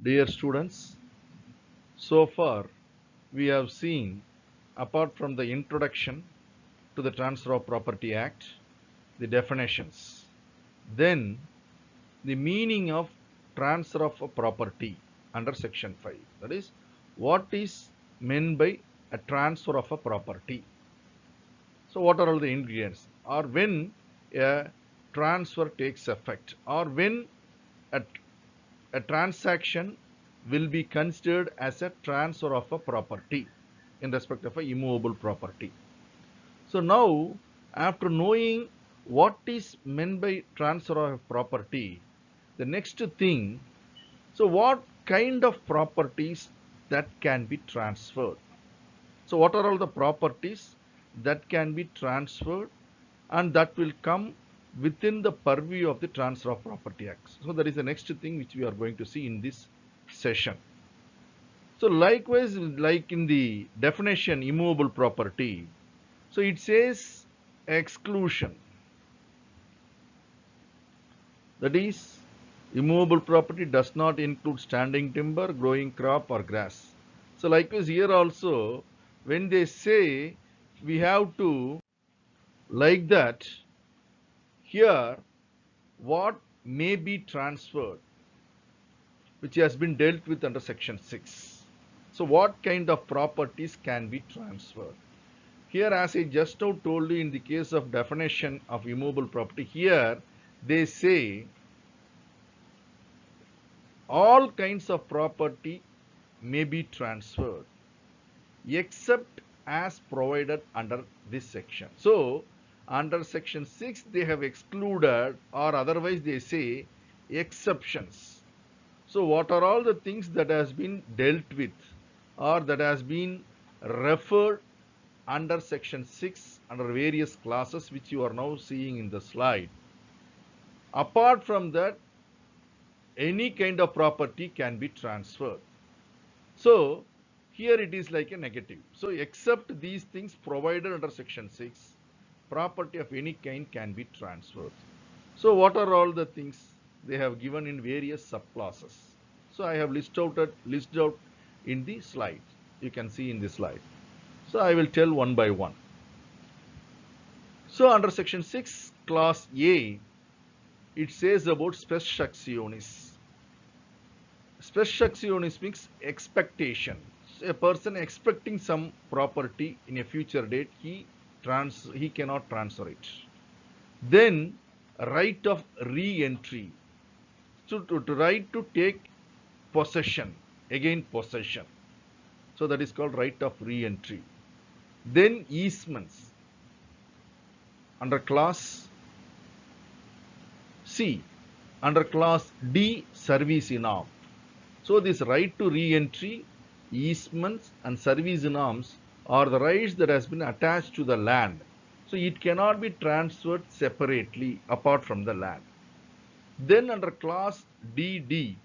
Dear students, so far we have seen, apart from the introduction to the Transfer of Property Act, the definitions, then the meaning of transfer of a property under section 5. That is, what is meant by a transfer of a property. So what are all the ingredients? Or when a transfer takes effect, or when a a transaction will be considered as a transfer of a property in respect of a immovable property. So now, after knowing what is meant by transfer of property, the next thing, so what kind of properties that can be transferred? So what are all the properties that can be transferred and that will come within the purview of the Transfer of Property Act? So that is the next thing which we are going to see in this session. So likewise, like in the definition immovable property, so it says exclusion. That is, immovable property does not include standing timber, growing crop or grass. So likewise here also, when they say we have to like that, here what may be transferred, which has been dealt with under section 6. So what kind of properties can be transferred? Here, as I just now told you, in the case of definition of immovable property, here they say all kinds of property may be transferred except as provided under this section. So under section 6 they have excluded, or otherwise they say exceptions. So what are all the things that has been dealt with or that has been referred under section 6 under various classes which you are now seeing in the slide? Apart from that, any kind of property can be transferred. So here it is like a negative. So except these things provided under section 6, property of any kind can be transferred. So what are all the things they have given in various subclasses? So I have listed out in the slide. You can see in the slide. So I will tell one by one. So under section 6 class A, it says about spes actionis. Spes actionis means expectation. So a person expecting some property in a future date, he cannot transfer it. Then right of re-entry. So to right to take possession, again possession. So that is called right of re-entry. Then easements under class C. Under class D, service in arm. So this right to re-entry, easements and service in arms are the rights that has been attached to the land. So it cannot be transferred separately apart from the land. Then under class DD,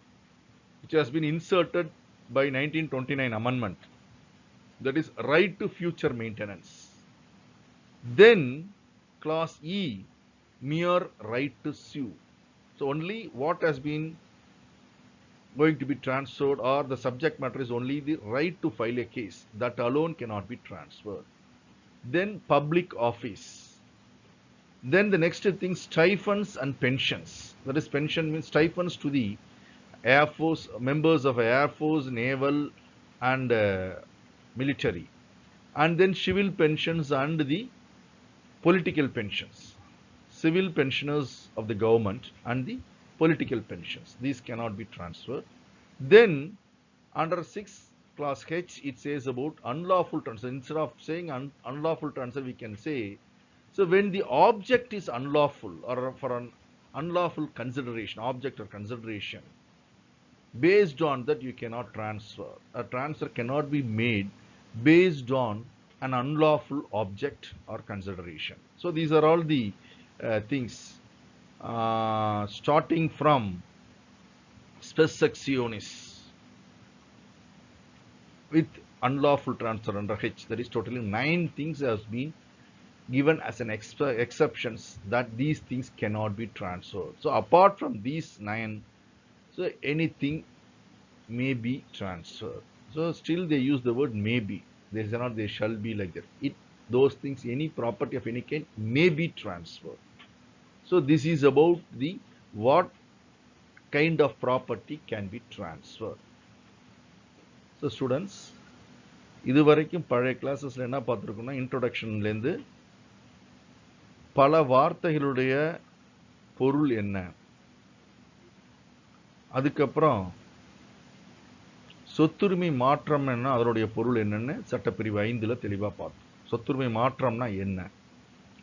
which has been inserted by 1929 amendment, that is right to future maintenance. Then class E, mere right to sue. So only what has been going to be transferred, or the subject matter is only the right to file a case, that alone cannot be transferred. Then public office. Then the next thing, stipends and pensions. That is, pension means stipends to the Air Force, members of Air Force, Naval and military. And then civil pensions and the political pensions. Civil pensioners of the government and the political pensions. These cannot be transferred. Then under 6 class H, it says about unlawful transfer. Instead of saying unlawful transfer, we can say, so when the object is unlawful, or for an unlawful consideration, object or consideration, based on that you cannot transfer. A transfer cannot be made based on an unlawful object or consideration. So these are all the things starting from spes actionis with unlawful transfer under H. That is totally 9 things has been given as an exceptions that these things cannot be transferred. So apart from these 9, so anything may be transferred. So still they use the word may be. They say not they shall be like that. Those things, any property of any kind may be transferred. So this is about the what kind of property can be transferred. So students, இதுவரைக்கும் பழைய கிளாஸஸ்ல என்ன பார்த்துருக்கோம்னா, இன்ட்ரோடக்ஷன்லேருந்து பல வார்த்தைகளுடைய பொருள் என்ன, அதுக்கப்புறம் சொத்துரிமை மாற்றம் என்ன, அதனுடைய பொருள் என்னன்னு சட்டப்பிரிவு 5ல் தெளிவாக பார்த்தோம். சொத்துரிமை மாற்றம்னா என்ன,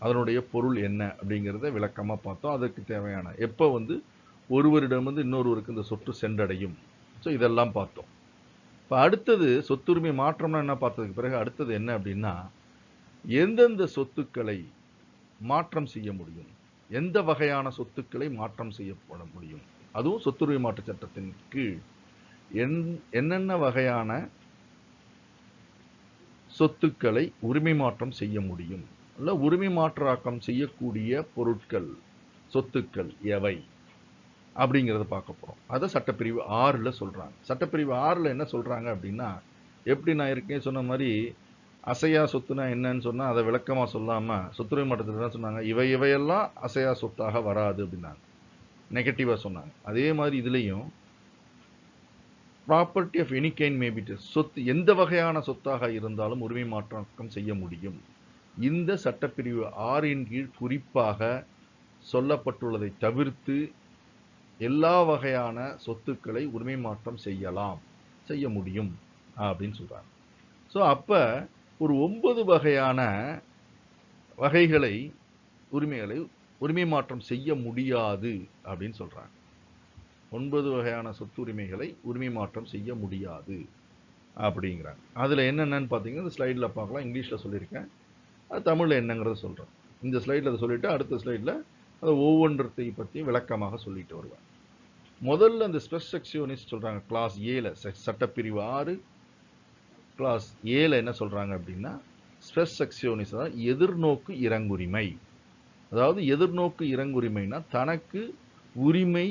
அதனுடைய பொருள் என்ன அப்படிங்கிறத விளக்கமாக பார்த்தோம். அதற்கு தேவையான எப்போ ஒருவரிடமிருந்து இன்னொருவருக்கு இந்த சொத்து சென்றடையும், ஸோ இதெல்லாம் பார்த்தோம். இப்போ அடுத்தது சொத்துரிமை மாற்றம்னா என்ன பார்த்ததுக்கு பிறகு அடுத்தது என்ன அப்படின்னா, எந்தெந்த சொத்துக்களை மாற்றம் செய்ய முடியும், எந்த வகையான சொத்துக்களை மாற்றம் செய்யப்பட முடியும், அதுவும் சொத்துரிமை மாற்ற சட்டத்தின் கீழ் என்னென்ன வகையான சொத்துக்களை உரிமை மாற்றம் செய்ய முடியும், அல்ல உரிமை மாற்றாக்கம் செய்யக்கூடிய பொருட்கள் சொத்துக்கள் எவை அப்படிங்கிறத பார்க்க போறோம். அதை சட்டப்பிரிவு 6ல் சொல்றாங்க. சட்டப்பிரிவு 6ல் என்ன சொல்றாங்க அப்படின்னா, எப்படி நான் இருக்கேன் சொன்ன மாதிரி அசையா சொத்துனா என்னன்னு சொன்னா அதை விளக்கமா சொல்லாம சொத்துரிமை மாற்றத்தில் தான் சொன்னாங்க, இவையெல்லாம் அசையா சொத்தாக வராது அப்படின்னாங்க, நெகட்டிவா சொன்னாங்க. அதே மாதிரி இதுலையும் property of any kind may be, சொத்து எந்த வகையான சொத்தாக இருந்தாலும் உரிமை மாற்றம் செய்ய முடியும். இந்த சட்டப்பிரிவு 6ன் கீழ் குறிப்பாக சொல்லப்பட்டுள்ளதை தவிர்த்து எல்லா வகையான சொத்துக்களை உரிமை மாற்றம் செய்ய முடியும் அப்படின்னு சொல்றாங்க. ஸோ அப்ப ஒரு 9 வகையான வகைகளை உரிமை மாற்றம் செய்ய முடியாது அப்படின்னு சொல்றாங்க. 9 வகையான சொத்துரிமைகளை உரிமை மாற்றம் செய்ய முடியாது அப்படிங்கிறாங்க. அதில் என்னென்னு பார்த்தீங்கன்னா இந்த ஸ்லைடில் பார்க்கலாம். இங்கிலீஷில் சொல்லியிருக்கேன், அது தமிழில் என்னங்கிறத சொல்கிறேன். இந்த ஸ்லைடில் அதை சொல்லிவிட்டு அடுத்த ஸ்லைடில் அதை ஒவ்வொன்றத்தை பற்றி விளக்கமாக சொல்லிட்டு வருவேன். முதல்ல அந்த ஸ்பெஸ் செக்ஷனிஸ்ட் சொல்கிறாங்க கிளாஸ் 7 சட்டப்பிரிவு 6 கிளாஸ் 7 என்ன சொல்கிறாங்க அப்படின்னா, ஸ்பெஸ் செக்ஷனிஸ்ட் தான் எதிர்நோக்கு இறங்குரிமை. அதாவது எதிர்நோக்கு இறங்குரிமைனா தனக்கு உரிமை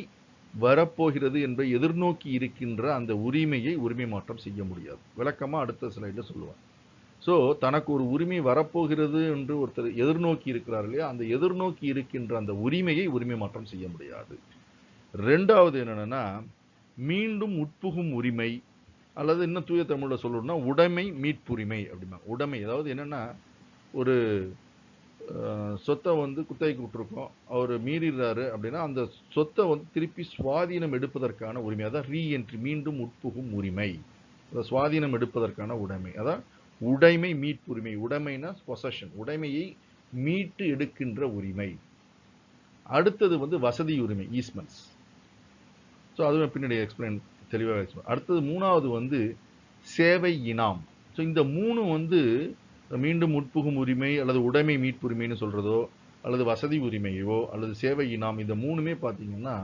வரப்போகிறது என்பதை எதிர்நோக்கி இருக்கின்ற அந்த உரிமையை உரிமை மாற்றம் செய்ய முடியாது. விளக்கமாக அடுத்த ஸ்லைடில் சொல்லுவாங்க. ஸோ தனக்கு ஒரு உரிமை வரப்போகிறது என்று ஒருத்தர் எதிர்நோக்கி இருக்கிறார் இல்லையா, அந்த எதிர்நோக்கி இருக்கின்ற அந்த உரிமையை உரிமை மாற்றம் செய்ய முடியாது. ரெண்டாவது என்னன்னா, மீண்டும் உட்புகும் உரிமை, அல்லது இன்னும் தூய தமிழில் சொல்லணும்னா உடைமை மீட்புரிமை அப்படிமா. உடைமை அதாவது என்னன்னா, ஒரு சொத்தை குத்தகைக்கு விட்டுருக்கோம், அவர் மீறிடுறாரு அப்படின்னா அந்த சொத்தை திருப்பி சுவாதீனம் எடுப்பதற்கான உரிமை, அதான் ரீஎன்ட்ரி, மீண்டும் உட்புகும் உரிமை, அதை சுவாதீனம் எடுப்பதற்கான உடைமை, அதான் உடைமை மீட்புரிமை. உடைமைனா பொசஷன், உடைமையை மீட்டு எடுக்கின்ற உரிமை. அடுத்தது வசதி உரிமை, ஈஸ்மெண்ட்ஸ். ஸோ அதுவும் பின்னாடி எக்ஸ்பிளைன் தெளிவாக எக்ஸ்பிளைன். அடுத்தது மூணாவது சேவை இனாம். ஸோ இந்த மூணு மீண்டும் உட்புகும் உரிமை அல்லது உடைமை மீட்புரிமைன்னு சொல்றதோ, அல்லது வசதி உரிமையோ அல்லது சேவை இனாம், இந்த மூணுமே பார்த்தீங்கன்னா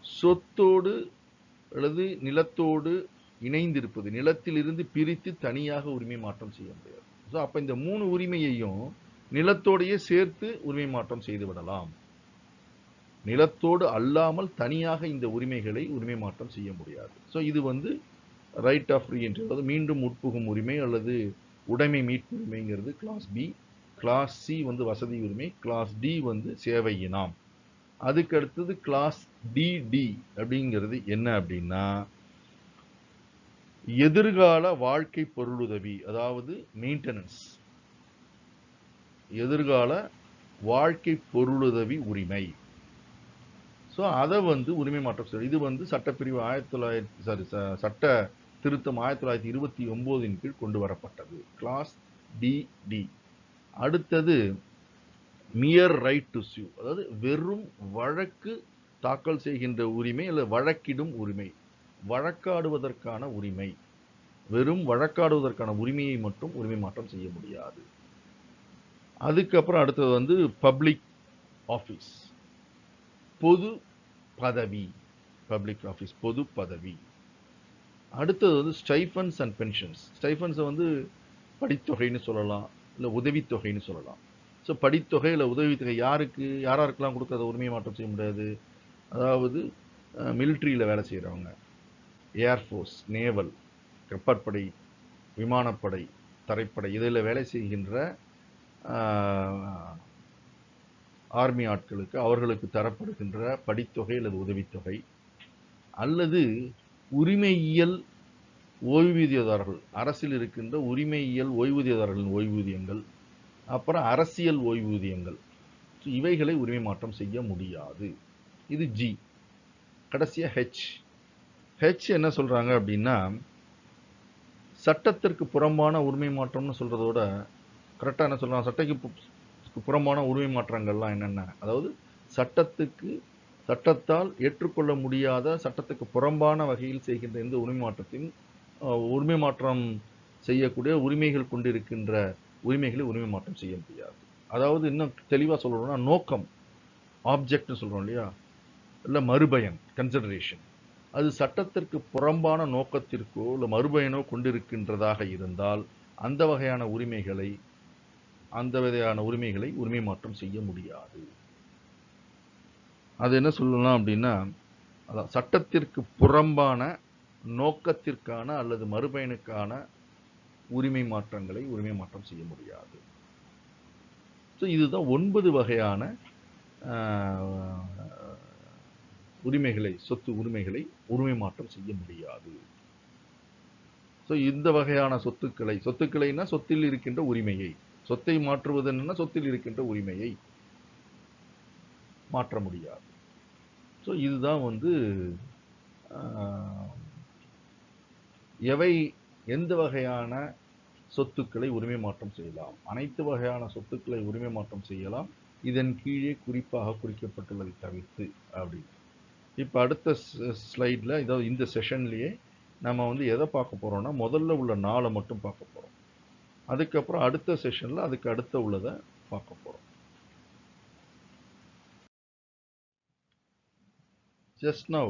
சொத்தோடு அல்லது நிலத்தோடு இணைந்திருப்பது, நிலத்திலிருந்து பிரித்து தனியாக உரிமை மாற்றம் செய்ய முடியாது. ஸோ அப்போ இந்த மூணு உரிமையையும் நிலத்தோடையே சேர்த்து உரிமை மாற்றம் செய்து விடலாம். நிலத்தோடு அல்லாமல் தனியாக இந்த உரிமைகளை உரிமை மாற்றம் செய்ய முடியாது. ஸோ இது ரைட் ஆஃப் ரீஎன்ட்ரி, அதாவது மீண்டும் உட்புகும் உரிமை அல்லது உடைமை மீட்புரிமைங்கிறது கிளாஸ் பி. கிளாஸ் சி வசதி உரிமை, கிளாஸ் டி சேவை இனாம். அதுக்கு அடுத்தது கிளாஸ் டி அப்படிங்கிறது என்ன அப்படின்னா, எதிர்கால வாழ்க்கை பொருளுதவி, அதாவது மெயின்டெனன்ஸ், எதிர்கால வாழ்க்கை பொருளுதவி உரிமை. ஸோ அதை உரிமை மாற்றம் செய்யும். இது சட்டப்பிரிவு 1900 சட்ட திருத்தம் 1929 கீழ் கொண்டு வரப்பட்டது, கிளாஸ் டி. அடுத்தது மியர் ரைட் டு சூ, அதாவது வெறும் வழக்கு தாக்கல் செய்கின்ற உரிமை அல்லது வழக்கிடும் உரிமை, வழக்காடுவதற்கான உரிமை. வெறும் வழக்காடுவதற்கான உரிமையை மட்டும் உரிமை மாற்றம் செய்ய முடியாது. அதுக்கப்புறம் அடுத்தது பப்ளிக் ஆஃபீஸ், பொது பதவி, பப்ளிக் ஆஃபீஸ் பொது பதவி. அடுத்தது ஸ்டைஃபன்ஸ் அண்ட் பென்ஷன்ஸ். ஸ்டைஃபன்ஸை படித்தொகைன்னு சொல்லலாம், இல்லை உதவித்தொகைன்னு சொல்லலாம். ஸோ படித்தொகை இல்லை உதவித்தொகை யாருக்கெல்லாம் கொடுக்கறத உரிமை மாற்றம் செய்ய முடியாது, அதாவது மிலிட்ரியில் வேலை செய்கிறவங்க, ஏர்ஃபோர்ஸ், நேவல், கப்பற்படை, விமானப்படை, தரைப்படை இதில் வேலை செய்கின்ற ஆர்மி ஆட்களுக்கு அவர்களுக்கு தரப்படுகின்ற படித்தொகை அல்லது உதவித்தொகை, அல்லது உரிமையியல் ஓய்வூதியதாரர்கள், அரசில் இருக்கின்ற உரிமையியல் ஓய்வூதியதாரர்களின் ஓய்வூதியங்கள், அப்புறம் அரசியல் ஓய்வூதியங்கள், இவைகளை உரிமை மாற்றம் செய்ய முடியாது. இது ஜி. கடைசியா ஹெச் என்ன சொல்றாங்க அப்படின்னா, சட்டத்திற்கு புறம்பான உரிமை மாற்றம்னு சொல்றதோட கரெக்டாக என்ன சொல்றாங்க, சட்டத்துக்கு புறம்பான உரிமை மாற்றங்கள்லாம் என்னென்ன, அதாவது சட்டத்தால் ஏற்றுக்கொள்ள முடியாத, சட்டத்துக்கு புறம்பான வகையில் செய்கின்ற எந்த உரிமை மாற்றம் செய்யக்கூடிய உரிமைகள் கொண்டிருக்கின்ற உரிமைகளை உரிமை மாற்றம் செய்ய முடியாது. அதாவது இன்னும் தெளிவாக சொல்லணும்னா, நோக்கம், ஆப்ஜெக்ட்னு சொல்றோம் இல்லையா, இல்லை மறுபயன், கன்சிடரேஷன், அது சட்டத்திற்கு புறம்பான நோக்கத்திற்கோ இல்லை மறுபயனோ கொண்டிருக்கின்றதாக இருந்தால் அந்த வகையான உரிமைகளை உரிமை மாற்றம் செய்ய முடியாது. அது என்ன சொல்லலாம் அப்படின்னா, அதான் சட்டத்திற்கு புறம்பான நோக்கத்திற்கான அல்லது மறுபயனுக்கான உரிமை மாற்றம் செய்ய முடியாது. ஸோ இதுதான் 9 வகையான சொத்து உரிமைகளை உரிமை மாற்றம் செய்ய முடியாது. ஸோ இந்த வகையான சொத்துக்களைனா சொத்தில் இருக்கின்ற உரிமையை, சொத்தை மாற்றுவது என்னன்னா சொத்தில் இருக்கின்ற உரிமையை மாற்ற முடியாது. ஸோ இதுதான் எந்த வகையான சொத்துக்களை உரிமை மாற்றம் செய்யலாம். அனைத்து வகையான சொத்துக்களை உரிமை மாற்றம் செய்யலாம், இதன் கீழே குறிப்பாக குறிக்கப்பட்டுள்ளதை தவிர்த்து அப்படின்னு. இப்போ அடுத்த ஸ்லைடில், இதாவது இந்த செஷன்லேயே நம்ம எதை பார்க்க போகிறோம்னா, முதல்ல உள்ள 4 மட்டும் பார்க்க போகிறோம். அதுக்கப்புறம் அடுத்த செஷனில் அதுக்கு அடுத்த உள்ளதை பார்க்க போகிறோம். Just now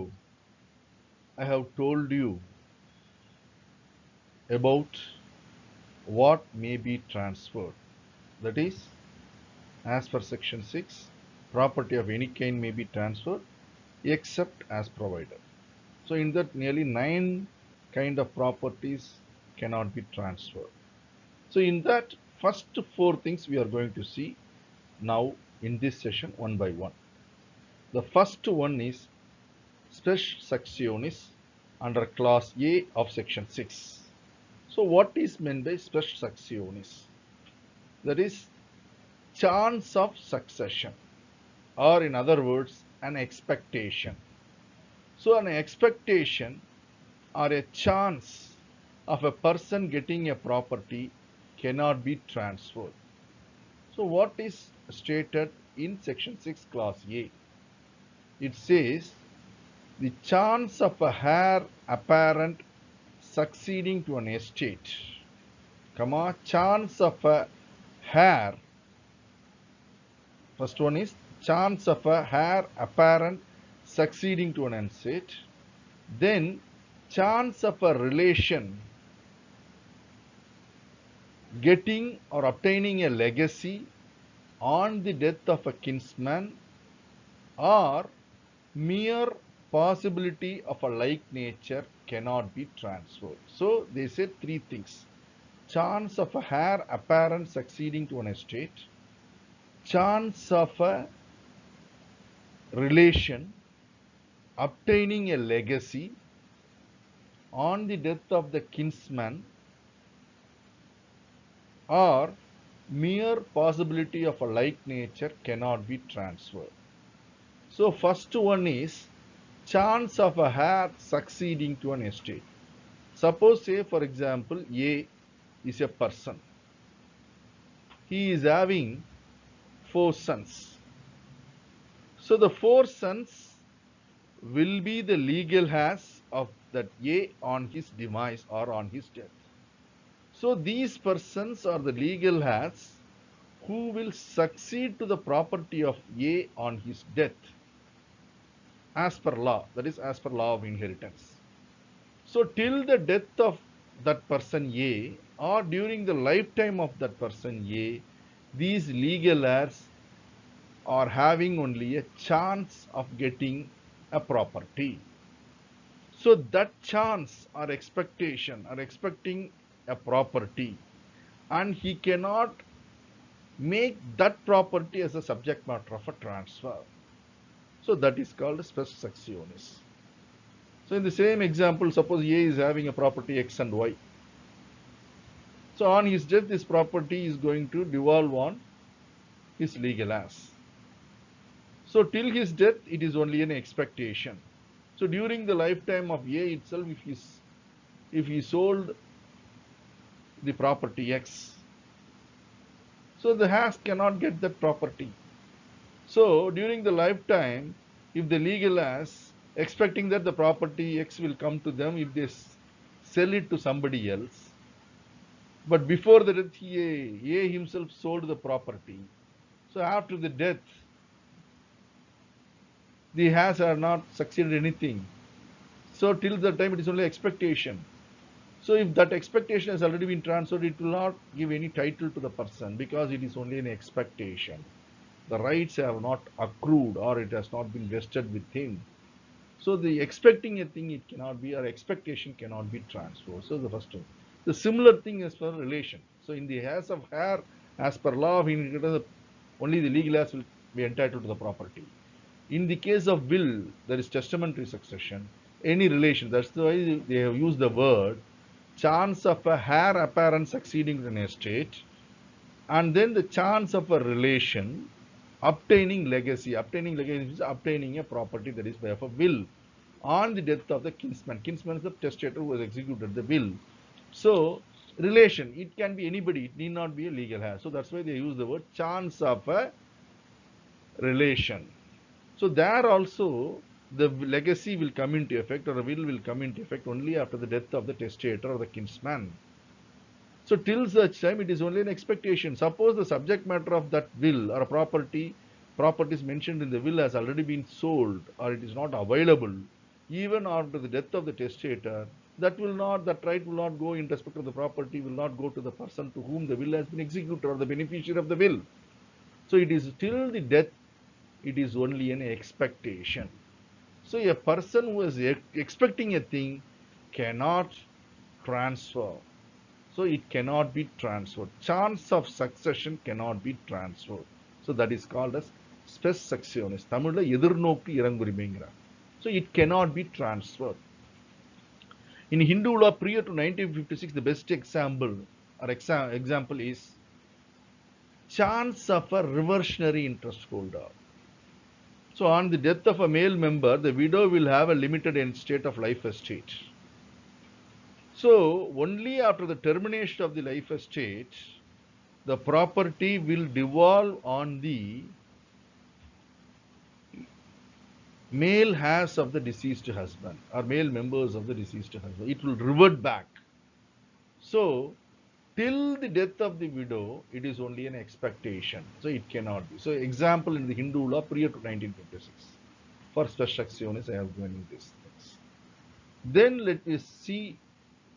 I have told you about what may be transferred. That is, as per section 6, property of any kind may be transferred except as provided. So in that, nearly 9 kind of properties cannot be transferred. So in that, first 4 things we are going to see now in this session one by one. The first one is spes sectionis under clause A of section 6. So what is meant by spes sectionis? That is chance of succession, or in other words, an expectation. So an expectation or a chance of a person getting a property cannot be transferred. So what is stated in section 6 clause A? It says the chance of a heir apparent succeeding to an estate, chance of a heir. First one is chance of a heir apparent succeeding to an estate. Then chance of a relation getting or obtaining a legacy on the death of a kinsman, or mere possibility of a like nature cannot be transferred. So they said 3 things: chance of a heir apparent succeeding to an estate, chance of a relation obtaining a legacy on the death of the kinsman, or mere possibility of a like nature cannot be transferred. So first one is chance of a heir succeeding to an estate. Suppose, say for example, A is a person. He is having 4 sons. So the 4 sons will be the legal heirs of that A on his demise or on his death. So these persons are the legal heirs who will succeed to the property of A on his death, as per law, that is as per law of inheritance. So till the death of that person A, or during the lifetime of that person A, these legal heirs are having only a chance of getting a property. So that chance or expectation or expecting a property, and he cannot make that property as a subject matter of a transfer. So that is called spes sectionis. So in the same example, suppose A is having a property X and Y. So on his death, this property is going to devolve on his legal heirs. So till his death, it is only an expectation. So during the lifetime of A itself, if he sold the property X, so the heirs cannot get that property. So during the lifetime, if the legal heirs expecting that the property X will come to them if they sell it to somebody else, but before the death, A himself sold the property. So after the death, the heirs are not succeeded anything. So till the time it is only expectation. So if that expectation has already been transferred, it will not give any title to the person because it is only an expectation. The rights have not accrued or it has not been vested with him. So the expecting a thing it cannot be, or expectation cannot be transferred. So the first one. The similar thing is for relation. So in the heirs of heir, as per law of inheritance, only the legal heirs will be entitled to the property. In the case of will, there is testamentary succession. Any relation, that's why they have used the word chance of a heir apparent succeeding to an estate, and then the chance of a relation obtaining legacy. Obtaining legacy is obtaining a property, that is by a will on the death of the kinsman. Kinsman is the testator who has executed the will. So relation, it can be anybody, it need not be a legal heir. So that's why they use the word chance of a relation. So there also the legacy will come into effect, or a will come into effect only after the death of the testator or the kinsman. So till such time it is only an expectation. Suppose the subject matter of that will or a property is mentioned in the will has already been sold, or it is not available, even after the death of the testator, that right will not go in respect of the property, will not go to the person to whom the will has been executed or the beneficiary of the will. So it is till the death, it is only an expectation. So a person who is expecting a thing cannot transfer. So it cannot be transferred. Chance of succession cannot be transferred. So that is called as spes sectionis. தமிழ்ல எதிர்நோக்கு இறங்குரிமைங்கிறார். So it cannot be transferred. In Hindu law prior to 1956, the best example is chance of a reversionary interest holder. So on the death of a male member, the widow will have a limited estate of life estate. So only after the termination of the life estate, the property will devolve on the male heirs of the deceased husband or male members of the deceased husband. It will revert back. So till the death of the widow, it is only an expectation. So it cannot be. So example in the Hindu law prior to 1956. For spes sectionis, I have given you these things. Then let us see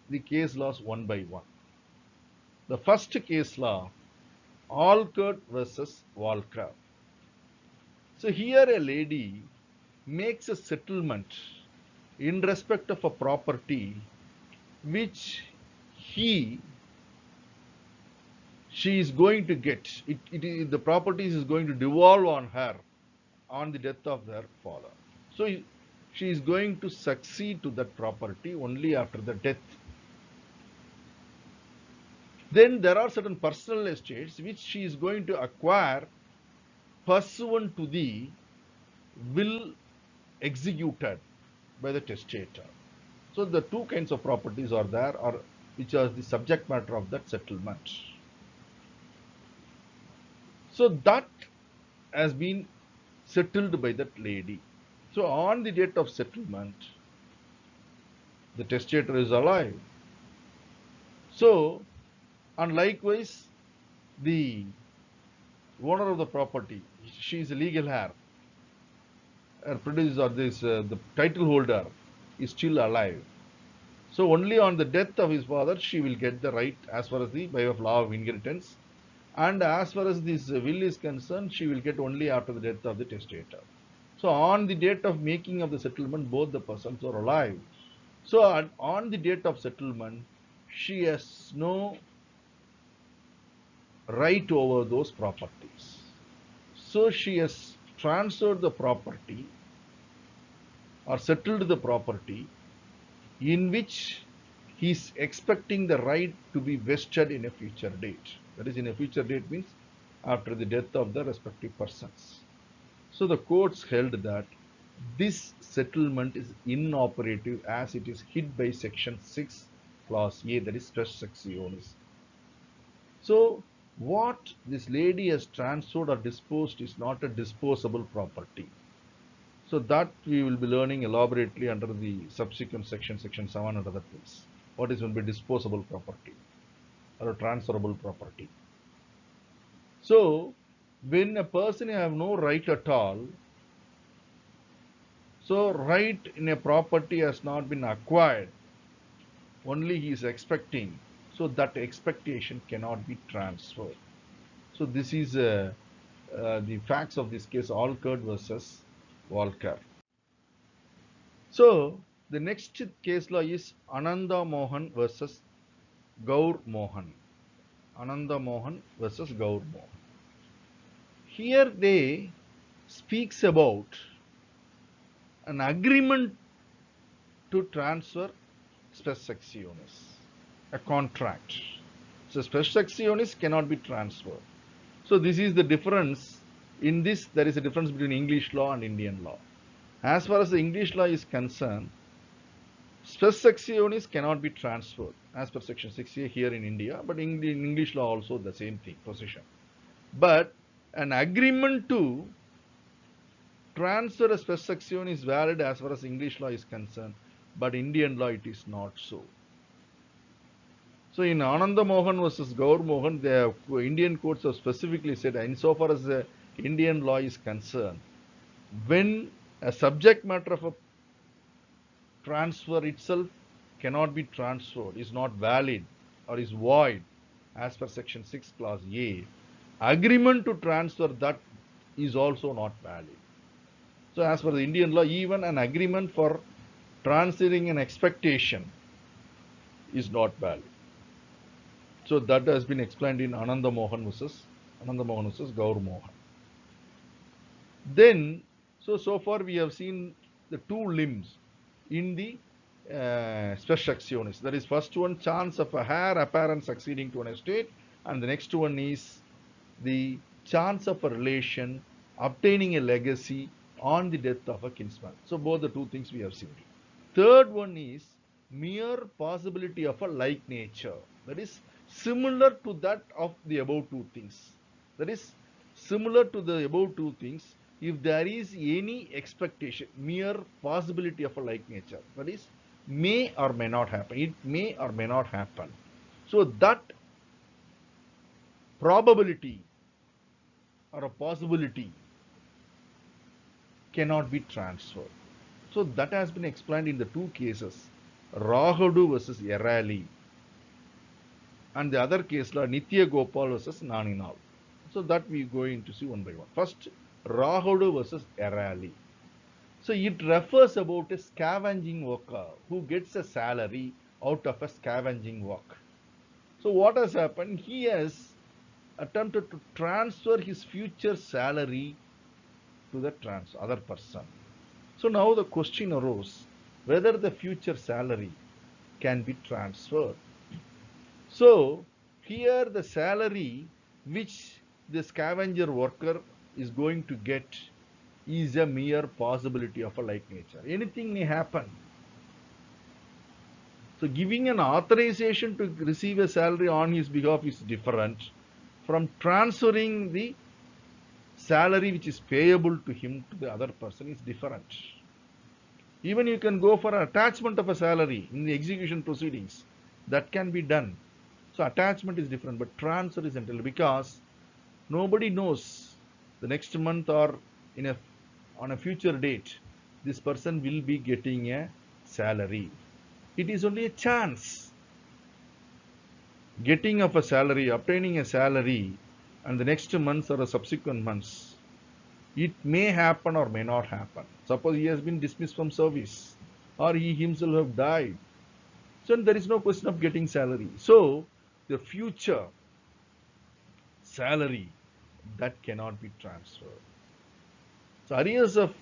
the case laws one by one. The first case law, Alcott versus Walker. So here a lady makes a settlement in respect of a property which she is going to get. The property is going to devolve on her on the death of her father. So she is going to succeed to that property only after the death. Then there are certain personal estates which she is going to acquire pursuant to the will executed by the testator. So the two kinds of properties are there, or which are the subject matter of that settlement. So that has been settled by that lady. So on the date of settlement, the testator is alive. So, and likewise, the owner of the property, she is a legal heir. Her producer, the title holder, is still alive. So only on the death of his father, she will get the right as far as the by of law of inheritance. And as far as this will is concerned, she will get only after the death of the testator. So on the date of making of the settlement, both the persons are alive. So on the date of settlement, she has no right over those properties. So she has transferred the property or settled the property in which he is expecting the right to be vested in a future date. That is, in a future date means after the death of the respective persons. So the courts held that this settlement is inoperative as it is hit by section 6 clause A, that is spes sectionis. So what this lady has transferred or disposed is not a disposable property. So that we will be learning elaborately under the subsequent section, section 7 and other things. What is going to be disposable property or a transferable property. So when a person have no right at all, so right in a property has not been acquired, only he is expecting, so that expectation cannot be transferred. So this is the facts of this case, Allcard versus Walker. So the next case law is Ananda Mohan versus Gaur Mohan. Ananda Mohan versus Gaur Mohan. Here they speaks about an agreement to transfer spes sectionis, a contract. So spes sectionis cannot be transferred. So this is the difference. In this, there is a difference between English law and Indian law. As far as the English law is concerned, spes sectionis cannot be transferred as per section 6A here in India, but in English law also the same thing, possession. But an agreement to transfer a spes sectionis is valid as far as English law is concerned, but Indian law it is not so. So in Ananda Mohan versus Gaur Mohan, the Indian courts have specifically said, insofar as the Indian law is concerned, when a subject matter of a transfer itself cannot be transferred, is not valid or is void as per section 6 clause A, agreement to transfer that is also not valid. So as per the Indian law, even an agreement for transferring an expectation is not valid. So that has been explained in Ananda Mohan versus Gaur Mohan. Then, so far we have seen the two limbs in the spes sectionis. That is, first one, chance of a heir apparent succeeding to an estate, and the next one is the chance of a relation obtaining a legacy on the death of a kinsman. So both the two things we have seen. Third one is mere possibility of a like nature. That is similar to that of the above two things. That is similar to the above two things if there is any expectation, mere possibility of a like nature. That is may or may not happen. It may or may not happen. So that probability or a possibility cannot be transferred. So that has been explained in the two cases, Rahadu versus Erali, and the other case law, Nitya Gopal versus Naninal. So that we are going to see one by one. First, Rahadu versus Erali. So it refers about a scavenging worker who gets a salary out of a scavenging work. So what has happened? He has attempted to transfer his future salary to the other person. So now the question arose whether the future salary can be transferred. So here the salary which the scavenger worker is going to get is a mere possibility of a like nature. Anything may happen. So giving an authorization to receive a salary on his behalf is different from transferring the salary which is payable to him to the other person is different. Even you can go for an attachment of a salary in the execution proceedings. That can be done. So attachment is different, but transfer is entirely, because nobody knows the next month or on a future date this person will be getting a salary. It is only a chance. Getting of a salary, obtaining a salary, and the next months or the subsequent months, it may happen or may not happen. Suppose he has been dismissed from service. or he himself have died. So there is no question of getting salary. So the future salary, that cannot be transferred. So arrears of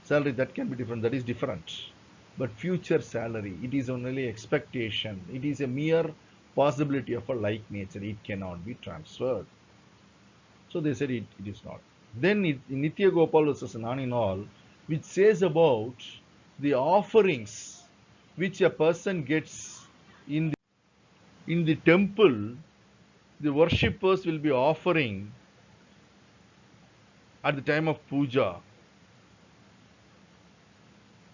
salary, that can be different, that is different. But future salary, it is only expectation. It is a mere possibility of a like nature. It cannot be transferred. So they said it is not. Then Nitya Gopal versus Naninol, which says about the offerings which a person gets in the temple, the worshippers will be offering at the time of puja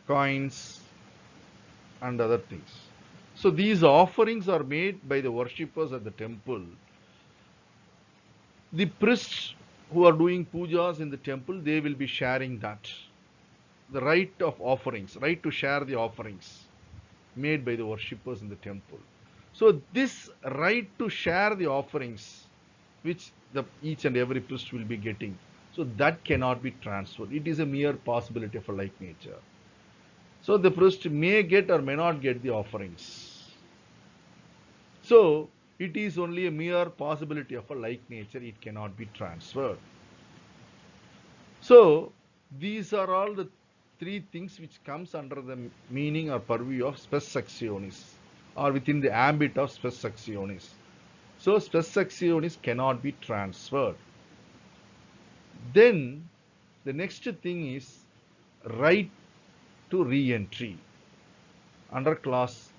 coins and other things. So these offerings are made by the worshippers at the temple. The priests who are doing pujas in the temple, they will be sharing that. The right of offerings, right to share the offerings made by the worshippers in the temple. So this right to share the offerings, which each and every priest will be getting, so that cannot be transferred. It is a mere possibility of a like nature. So the priest may get or may not get the offerings. So it is only a mere possibility of a like nature. It cannot be transferred. So these are all the three things which comes under the meaning or purview of spes sectionis, or within the ambit of spes sectionis. So spes sectionis cannot be transferred. Then the next thing is right to re-entry under clause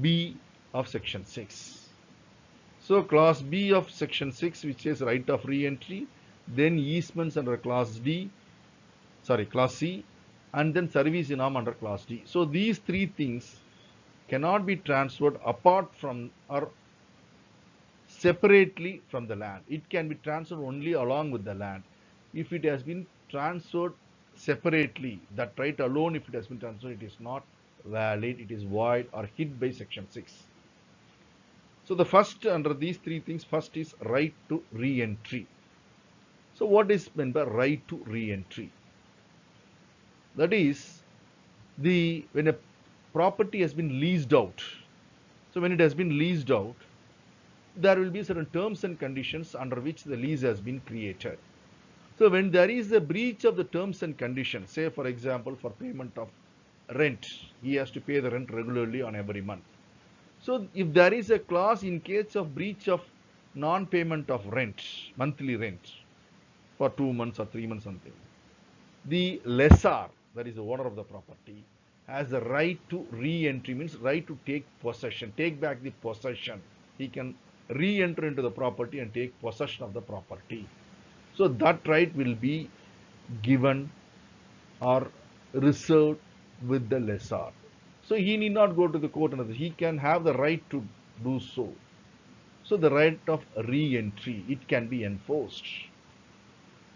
B of section 6. So clause B of section 6, which is right of re-entry, then easements under clause C, and then service inam under clause D. So these three things cannot be transferred apart from or separately from the land. It can be transferred only along with the land. If it has been transferred separately, that right alone, if it has been transferred, it is not valid, it is void or hit by section 6. So the first under these three things, first is right to re-entry. So what is meant by right to re-entry? That is, when a property has been leased out. So when it has been leased out, there will be certain terms and conditions under which the lease has been created. So when there is a breach of the terms and conditions, say for example for payment of rent, he has to pay the rent regularly on every month. So if there is a clause in case of breach of non-payment of rent, monthly rent, for 2 months or 3 months something, the lessor, that is the owner of the property, has the right to re-entry, means right to take possession, take back the possession. He can re-enter into the property and take possession of the property. So that right will be given or reserved with the lessor. So he need not go to the court and he can have the right to do so. So the right of re-entry, it can be enforced.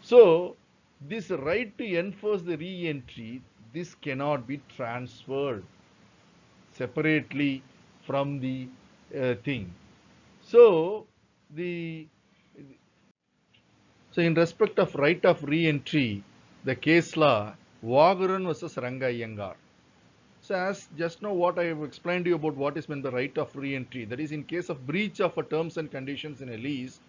So this right to enforce the re-entry, this cannot be transferred separately from the thing. So in respect of right of re-entry, the case law Vagaran versus Ranga Iyengar. So as just now what I have explained to you about what is meant the right of re-entry, that is in case of breach of a terms and conditions in a lease,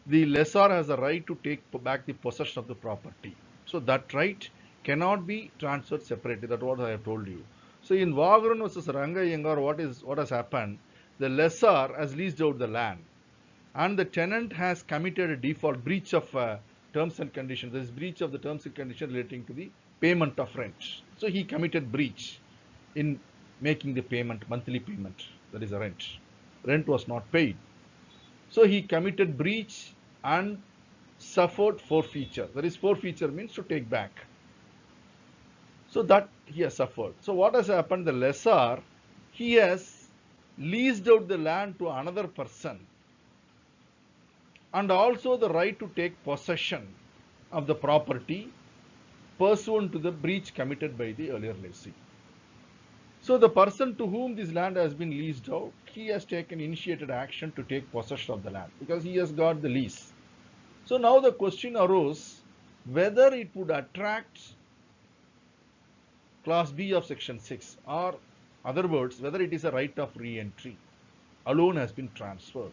the lessor has a right to take back the possession of the property. So that right cannot be transferred separately. That's what I have told you. So in Vagaran versus Ranga Iyengar, what has happened? The lessor has leased out the land, and the tenant has committed a default, breach of terms and conditions. There is breach of the terms and conditions relating to the payment of rent. So he committed breach in making the payment, monthly payment, that is a rent. Rent was not paid. So he committed breach and suffered forfeiture. That is, forfeiture means to take back. So that he has suffered. So what has happened? The lessor, he has leased out the land to another person, and also the right to take possession of the property pursuant to the breach committed by the earlier lessee. So the person to whom this land has been leased out, he has initiated action to take possession of the land because he has got the lease. So now the question arose whether it would attract clause B of section 6, or other words, whether it is a right of re-entry alone has been transferred.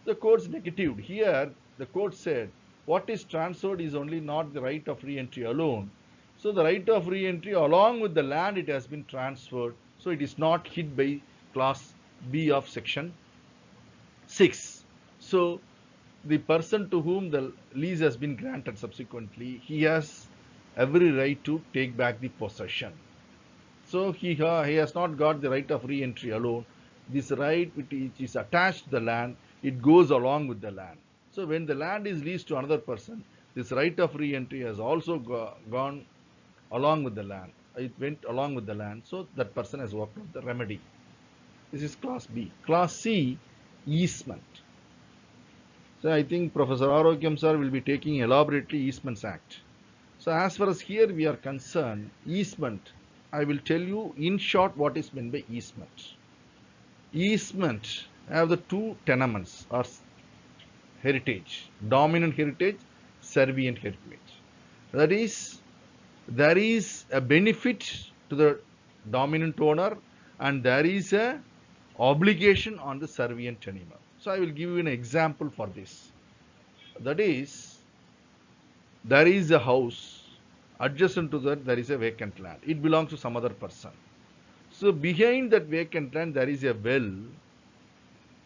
The courts negatived. Here, the court said what is transferred is only not the right of re-entry alone. So the right of re-entry along with the land, it has been transferred. So it is not hit by clause B of section 6. So the person to whom the lease has been granted subsequently, he has every right to take back the possession. So he has not got the right of re-entry alone. This right which is attached to the land, it goes along with the land. So when the land is leased to another person, this right of re-entry has also gone along with the land. It went along with the land. So that person has worked out the remedy. This is clause B. Clause C, easement. So I think Professor Arogyam sir will be taking elaborately Easements Act. So as far as here we are concerned, easement, I will tell you in short what is meant by easement. Easement have the two tenements or heritage, dominant heritage, servient heritage. That is, there is a benefit to the dominant owner and there is a obligation on the servient tenure. So I will give you an example for this. That is, there is a house, adjacent to that there is a vacant land. It belongs to some other person. So behind that vacant land there is a well.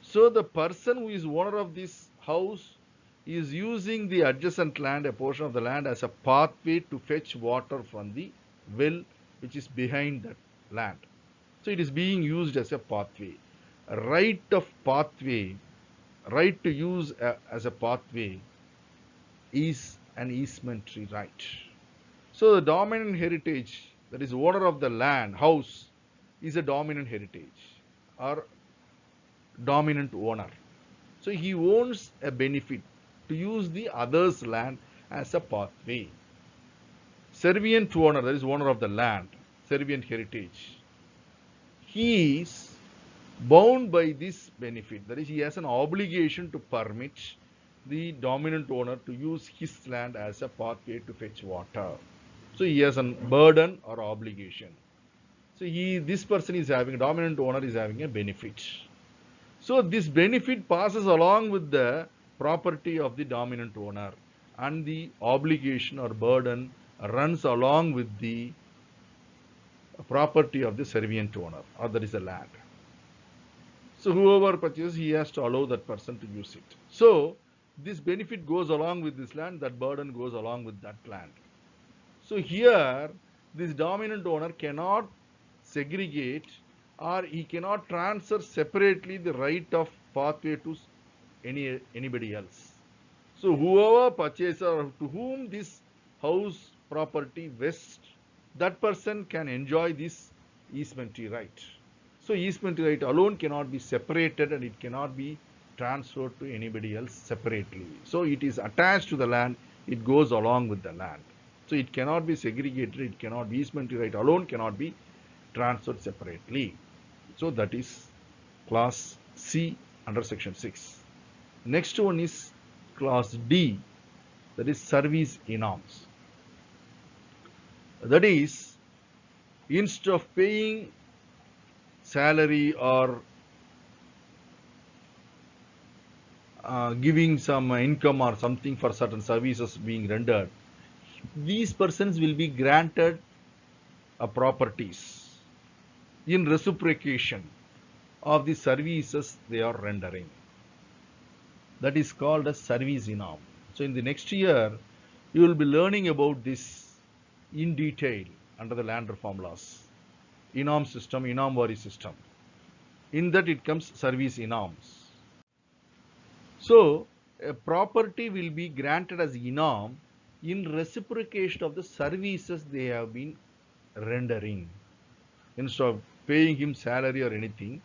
So the person who is owner of this house is using the adjacent land, a portion of the land, as a pathway to fetch water from the well which is behind that land. So it is being used as a pathway. Right of pathway, right to use as a pathway is an easementary right. So the dominant heritage, that is owner of the land, house, is a dominant heritage or dominant owner. So he owns a benefit to use the other's land as a pathway. Servient owner, that is owner of the land, servient heritage, he is bound by this benefit. That is, he has an obligation to permit the dominant owner to use his land as a pathway to fetch water. So he has a burden or obligation. So this person is having, dominant owner is having a benefit. So this benefit passes along with the property of the dominant owner, and the obligation or burden runs along with the property of the servient owner, or that is the land. So whoever purchases, he has to allow that person to use it. So this benefit goes along with this land, that burden goes along with that land. So here this dominant owner cannot segregate, or he cannot transfer separately the right of pathway to anybody else. So whoever purchases or to whom this house property vests, that person can enjoy this easementary right. So easementary right alone cannot be separated and it cannot be transferred to anybody else separately. So it is attached to the land, it goes along with the land. So it cannot be segregated, it cannot be, easementary right alone cannot be transferred separately. So that is clause C under section 6. Next one is clause D, that is service enams. That is, instead of paying salary or giving some income or something for certain services being rendered, these persons will be granted properties in reciprocation of the services they are rendering. That is called a service enam. So in the next year, you will be learning about this in detail under the land reform laws. Enam system, enam vari system. In that it comes service enams. So a property will be granted as enam in reciprocation of the services they have been rendering. Instead of paying him salary or anything,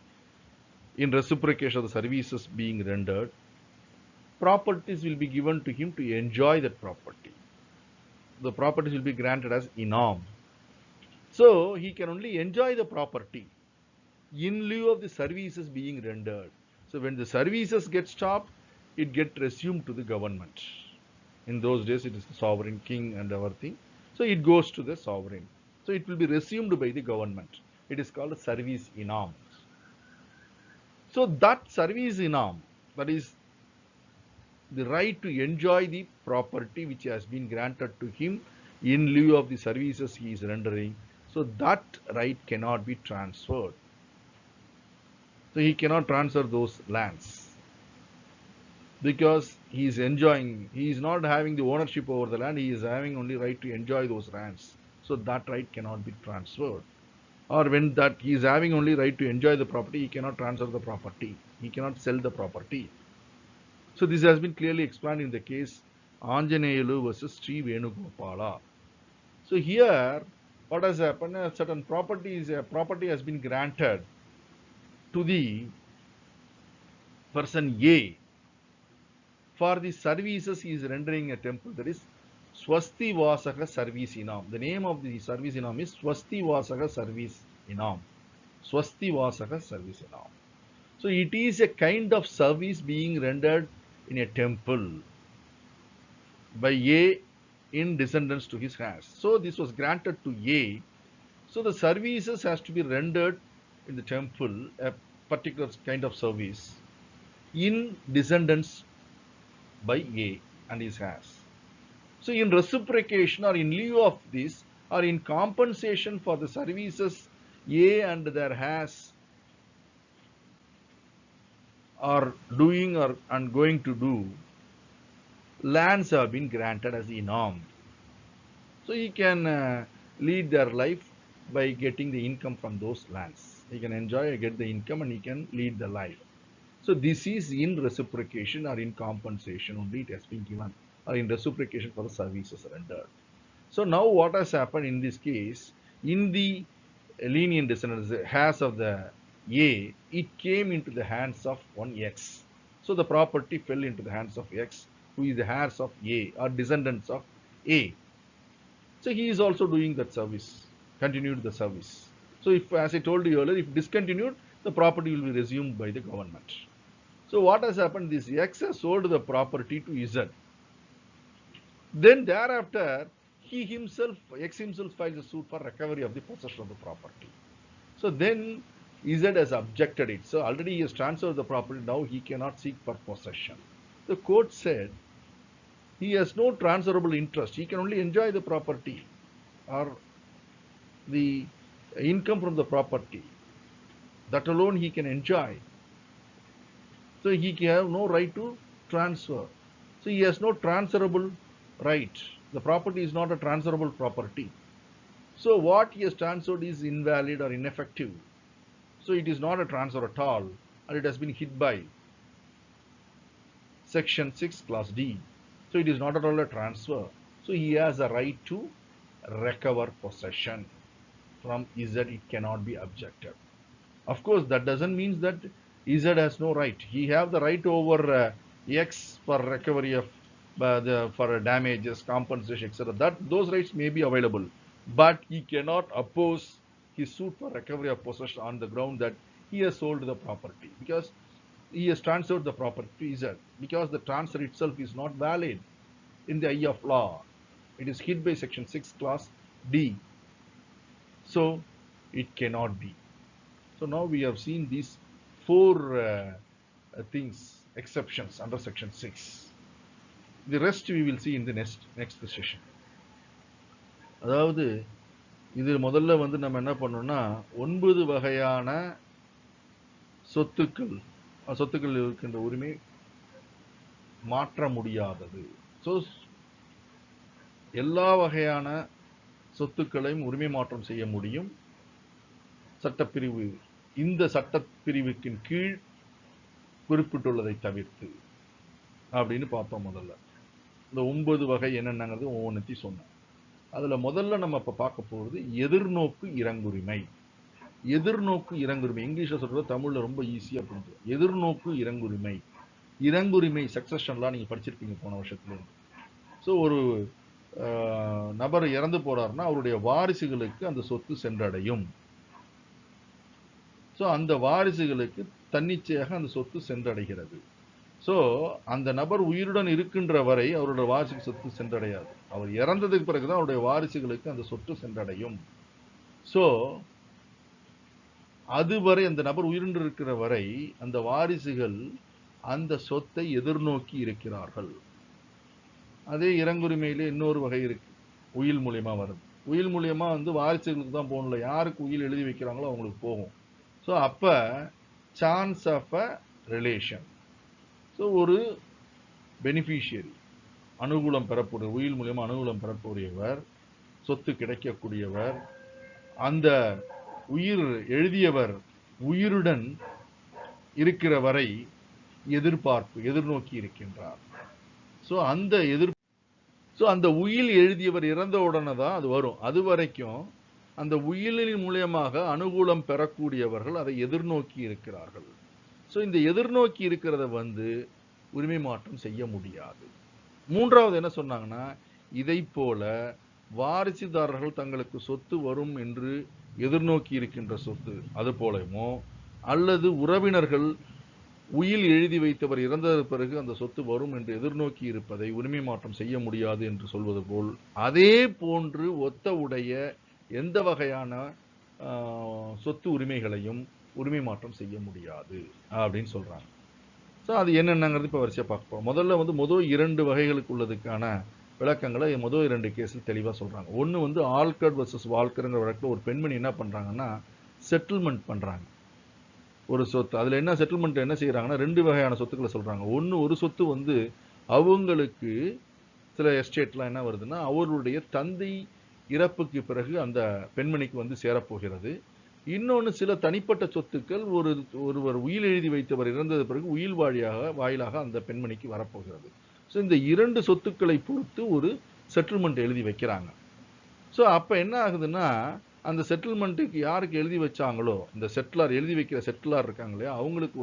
in reciprocation of the services being rendered, properties will be given to him to enjoy that property. The properties will be granted as enam. So he can only enjoy the property in lieu of the services being rendered. So when the services get stopped, it gets resumed to the government. In those days, it is the sovereign king and everything. So it goes to the sovereign. So it will be resumed by the government. It is called service inam. So that service inam, that is the right to enjoy the property which has been granted to him in lieu of the services he is rendering. So that right cannot be transferred. So he cannot transfer those lands because he is enjoying, he is not having the ownership over the land, he is having only right to enjoy those lands. So that right cannot be transferred. Or when that he is having only right to enjoy the property, he cannot transfer the property. He cannot sell the property. So this has been clearly explained in the case Anjaneyulu versus Sri Venugopala. So here, what has happened? A certain property has been granted to the person A for the services he is rendering a temple. That is Swasti Vasaka Service Inam. The name of the service inam is Swasti Vasaka Service Inam. Swasti Vasaka Service Inam. So it is a kind of service being rendered in a temple by A in descendants to his hands. So this was granted to A. So the services has to be rendered in the temple, a particular kind of service in descendants by A and his heirs. So in reciprocation or in lieu of this or in compensation for the services A and their heirs are doing or and going to do, lands have been granted as inam. So he can lead their life by getting the income from those lands. He can enjoy, get the income, and he can lead the life. So this is in reciprocation or in compensation only it has been given, or in reciprocation for the services rendered. So now what has happened in this case, in the lenient descendants, the heirs of the A, it came into the hands of one X. So the property fell into the hands of X, who is the heirs of A or descendants of A. So he is also doing that service, continued the service. So if, as I told you earlier, if discontinued, the property will be resumed by the government. So what has happened? This X has sold the property to Z. Then thereafter, X himself files a suit for recovery of the possession of the property. So then Z has objected it. So already he has transferred the property. Now he cannot seek for possession. The court said he has no transferable interest. He can only enjoy the property or the income from the property. That alone he can enjoy. So he can have no right to transfer. So he has no transferable right. The property is not a transferable property. So what he has transferred is invalid or ineffective. So it is not a transfer at all, and it has been hit by section 6 clause D. So it is not at all a transfer. So he has a right to recover possession from Z. It cannot be objected. Of course, that doesn't mean that Z has no right. He have the right over X for recovery of for damages, compensation, etc. Those rights may be available, but he cannot oppose his suit for recovery of possession on the ground that he has sold the property, because he has transferred the property to Z, because the transfer itself is not valid in the eye of law. It is hit by section 6 clause D. So it cannot be. So now we have seen these four things, exceptions under section 6. The rest we will see in the next session. அதாவது இது முதல்ல வந்து நம்ம என்ன பண்ணோம்னா 9 வகையான சொத்துக்கள் இருக்கின்ற உரிமை மாற்ற முடியாதது. ஸோ எல்லா வகையான சொத்துக்களையும் உரிமை மாற்றம் செய்ய முடியும் சட்டப்பிரிவு, இந்த சட்டப்பிரிவுக்கின் கீழ் குறிப்பிட்டுள்ளதை தவிர்த்து அப்படின்னு பார்த்தோம். முதல்ல இந்த 9 வகை என்னென்னங்கிறது ஒவ்வொன்றத்தையும் சொன்னேன். அதில் முதல்ல நம்ம இப்போ பார்க்க போகிறது எதிர்நோக்கு இறங்குரிமை. எதிர்நோக்கு இறங்குரிமை இங்கிலீஷில் சொல்கிறது தமிழில் ரொம்ப ஈஸியாக புரிஞ்சு. எதிர்நோக்கு இறங்குரிமை, இறங்குரிமை சக்சஷன்லாம் நீங்கள் படிச்சிருப்பீங்க போன வருஷத்துலேருந்து. ஸோ ஒரு நபர் இறந்து போறாருன்னா அவருடைய வாரிசுகளுக்கு அந்த சொத்து சென்றடையும். ஸோ அந்த வாரிசுகளுக்கு தன்னிச்சையாக அந்த சொத்து சென்றடைகிறது. ஸோ அந்த நபர் உயிருடன் இருக்கின்ற வரை அவருடைய வாரிசுக்கு சொத்து சென்றடையாது. அவர் இறந்ததுக்கு பிறகுதான் அவருடைய வாரிசுகளுக்கு அந்த சொத்து சென்றடையும். ஸோ அதுவரை அந்த நபர் உயிரிழந்திருக்கிற வரை அந்த வாரிசுகள் அந்த சொத்தை எதிர்நோக்கி இருக்கிறார்கள். அதே இறங்குரிமையில இன்னொரு வகை இருக்கு, உயில் மூலியமா வருது. உயில் மூலியமா வாரிசுகளுக்கு தான் போகணும்ல, யாருக்கு உயில் எழுதி வைக்கிறாங்களோ அவங்களுக்கு போகும். ஸோ அப்ப chance of a relation. So ஒரு பெனிஃபிஷியரி அனுகூலம் பெறக்கூடிய, உயில் மூலியமா அனுகூலம் பெறக்கூடியவர், சொத்து கிடைக்கக்கூடியவர், அந்த உயிர் எழுதியவர் உயிருடன் இருக்கிற வரை எதிர்நோக்கி இருக்கின்றார். ஸோ அந்த உயில் எழுதியவர் இறந்த உடனே தான் அது வரும். அது வரைக்கும் அந்த உயிலின் மூலியமாக அனுகூலம் பெறக்கூடியவர்கள் அதை எதிர்நோக்கி இருக்கிறார்கள். ஸோ இந்த எதிர்நோக்கி இருக்கிறத உரிமை மாற்றம் செய்ய முடியாது. மூன்றாவது என்ன சொன்னாங்கன்னா, இதை போல வாரிசுதாரர்கள் தங்களுக்கு சொத்து வரும் என்று எதிர்நோக்கி இருக்கின்ற சொத்து, அது போலமோ அல்லது உறவினர்கள் உயில் எழுதி வைத்தவர் இறந்த பிறகு அந்த சொத்து வரும் என்று எதிர்நோக்கி இருப்பதை உரிமை மாற்றம் செய்ய முடியாது என்று சொல்வது போல், அதே போன்று ஒத்த உடைய எந்த வகையான சொத்து உரிமைகளையும் உரிமை மாற்றம் செய்ய முடியாது அப்படின்னு சொல்றாங்க. ஸோ அது என்னென்னங்கிறது இப்போ வரிசையாக பார்ப்போம். முதல்ல முதல் 2 வகைகளுக்கு உள்ளதுக்கான விளக்கங்களை முதல் 2 கேஸில் தெளிவாக சொல்கிறாங்க. ஒன்று ஆல்கட் வர்சஸ் வால்கருங்கிற வழக்கில் ஒரு பெண்மணி என்ன பண்ணுறாங்கன்னா, செட்டில்மெண்ட் பண்ணுறாங்க ஒரு சொத்து. அதில் என்ன செட்டில்மெண்ட் என்ன செய்கிறாங்கன்னா, 2 வகையான சொத்துக்களை சொல்கிறாங்க. ஒன்று, ஒரு சொத்து அவங்களுக்கு சில எஸ்டேட்லாம் என்ன வருதுன்னா, அவருடைய தந்தை இறப்புக்கு பிறகு அந்த பெண்மணிக்கு சேரப்போகிறது. இன்னொன்று, சில தனிப்பட்ட சொத்துக்கள் ஒருவர் உயில் எழுதி வைத்தவர் இறந்தது பிறகு உயில் வாயிலாக அந்த பெண்மணிக்கு வரப்போகிறது. ஸோ இந்த 2 சொத்துக்களை பொறுத்து ஒரு செட்டில்மெண்ட் எழுதி வைக்கிறாங்க. ஸோ அப்போ என்ன ஆகுதுன்னா, அந்த செட்டில்மெண்ட்டுக்கு யாருக்கு எழுதி வச்சாங்களோ, இந்த செட்டிலார் எழுதி வைக்கிற செட்டிலார் இருக்காங்க இல்லையா, அவங்களுக்கு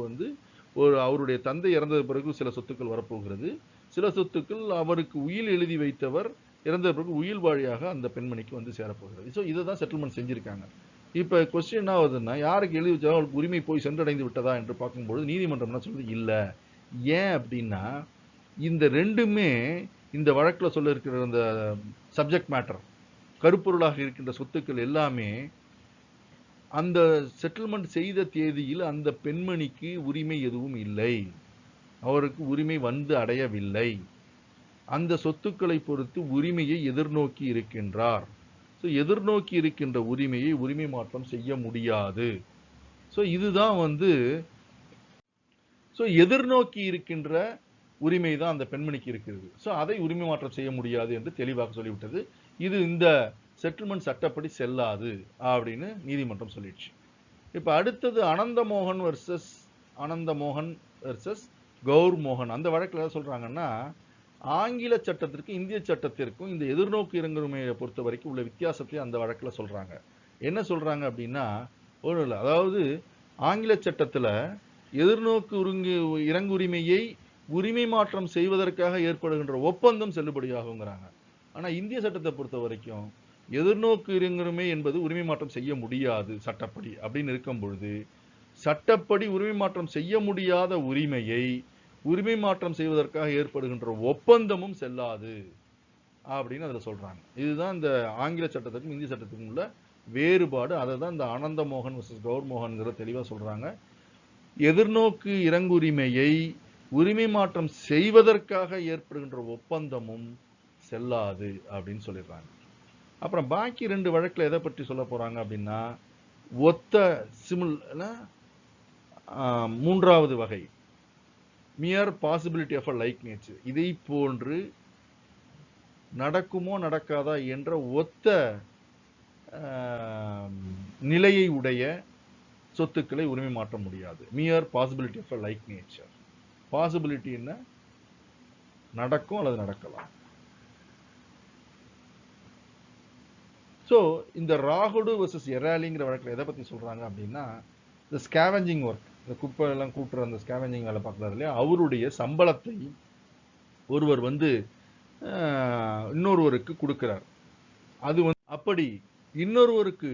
அவருடைய தந்தை இறந்தது பிறகு சில சொத்துக்கள் வரப்போகிறது. சில சொத்துக்கள் அவருக்கு உயில் எழுதி வைத்தவர் இறந்த பிறகு உயில் வழியாக அந்த பெண்மணிக்கு சேரப்போகிறது. ஸோ இதை தான் செட்டில்மெண்ட் செஞ்சிருக்காங்க. இப்போ கொஸ்டின் என்ன ஆகுதுன்னா, யாருக்கு எழுதி வச்சா அவருக்கு உரிமை போய் சென்றடைந்து விட்டதா என்று பார்க்கும்போது நீதிமன்றம் என்ன சொல்லுது, இல்லை. ஏன் அப்படின்னா, இந்த 2மே இந்த வழக்கில் சொல்ல இருக்கிற அந்த சப்ஜெக்ட் மேட்டர், கருப்பொருளாக இருக்கின்ற சொத்துக்கள் எல்லாமே அந்த செட்டில்மெண்ட் செய்த தேதியில் அந்த பெண்மணிக்கு உரிமை எதுவும் இல்லை, அவருக்கு உரிமை அடையவில்லை. அந்த சொத்துக்களை பொறுத்து உரிமையை எதிர்நோக்கி இருக்கின்றார். ஸோ எதிர்நோக்கி இருக்கின்ற உரிமையை உரிமை மாற்றம் செய்ய முடியாது. ஸோ இதுதான் எதிர்நோக்கி இருக்கின்ற உரிமை தான் அந்த பெண்மணிக்கு இருக்கிறது. ஸோ அதை உரிமை மாற்றம் செய்ய முடியாது என்று தெளிவாக சொல்லிவிட்டது. இது இந்த செட்டில்மெண்ட் சட்டப்படி செல்லாது அப்படின்னு நீதிமன்றம் சொல்லிடுச்சு. இப்போ அடுத்தது அனந்தமோகன் வர்சஸ் கௌர் மோகன். அந்த வழக்கில் என்ன சொல்றாங்கன்னா, ஆங்கில சட்டத்திற்கும் இந்திய சட்டத்திற்கும் இந்த எதிர்நோக்கு இறங்குரிமையை பொறுத்த வரைக்கும் உள்ள வித்தியாசத்தை அந்த வழக்கில் சொல்றாங்க. என்ன சொல்றாங்க அப்படின்னா, ஒன்றும் இல்லை, அதாவது ஆங்கில சட்டத்தில் எதிர்நோக்கு இறங்குரிமையை உரிமை மாற்றம் செய்வதற்காக ஏற்படுகின்ற ஒப்பந்தம் செல்லுபடியாகுங்கிறாங்க. ஆனால் இந்திய சட்டத்தை பொறுத்த வரைக்கும் எதிர்நோக்கு இறங்குரிமை என்பது உரிமை மாற்றம் செய்ய முடியாது சட்டப்படி. அப்படின்னு இருக்கும் பொழுது, சட்டப்படி உரிமை மாற்றம் செய்ய முடியாத உரிமையை உரிமை மாற்றம் செய்வதற்காக ஏற்படுகின்ற ஒப்பந்தமும் செல்லாது அப்படின்னு அதில் சொல்றாங்க. இதுதான் இந்த ஆங்கில சட்டத்துக்கும் இந்திய சட்டத்துக்கும் உள்ள வேறுபாடு. அதை தான் இந்த அனந்தமோகன் வர்சஸ் கௌர் மோகன்கிற தெளிவாக சொல்றாங்க. எதிர்நோக்கு இறங்குரிமையை உரிமை மாற்றம் செய்வதற்காக ஏற்படுகின்ற ஒப்பந்தமும் செல்லாது அப்படின்னு சொல்லிடுறாங்க. அப்புறம் பாக்கி 2 வழக்கில் எதை பற்றி சொல்ல போறாங்க அப்படின்னா, மூன்றாவது வகை mere possibility of a like nature. இதை போன்று நடக்குமோ நடக்காதா என்ற ஒத்த நிலையை உடைய சொத்துக்களை உரிமை மாற்ற முடியாது. Mere possibility of a like nature. Possibility என்ன, நடக்கும் அல்லது நடக்கலாம். ஸோ இந்த ராகுடு வர்சஸ் எராலிங்கிற வழக்கில் எதை பற்றி சொல்றாங்க அப்படின்னா, இந்த ஸ்கேவெஞ்சிங் ஒர்க், இந்த குப்பை எல்லாம் கூட்டுற அந்த ஸ்கேவெஞ்சிங் வேலை பார்க்குறாரு இல்லையா, அவருடைய சம்பளத்தை ஒருவர் இன்னொருவருக்கு கொடுக்கிறார். அது அப்படி இன்னொருவருக்கு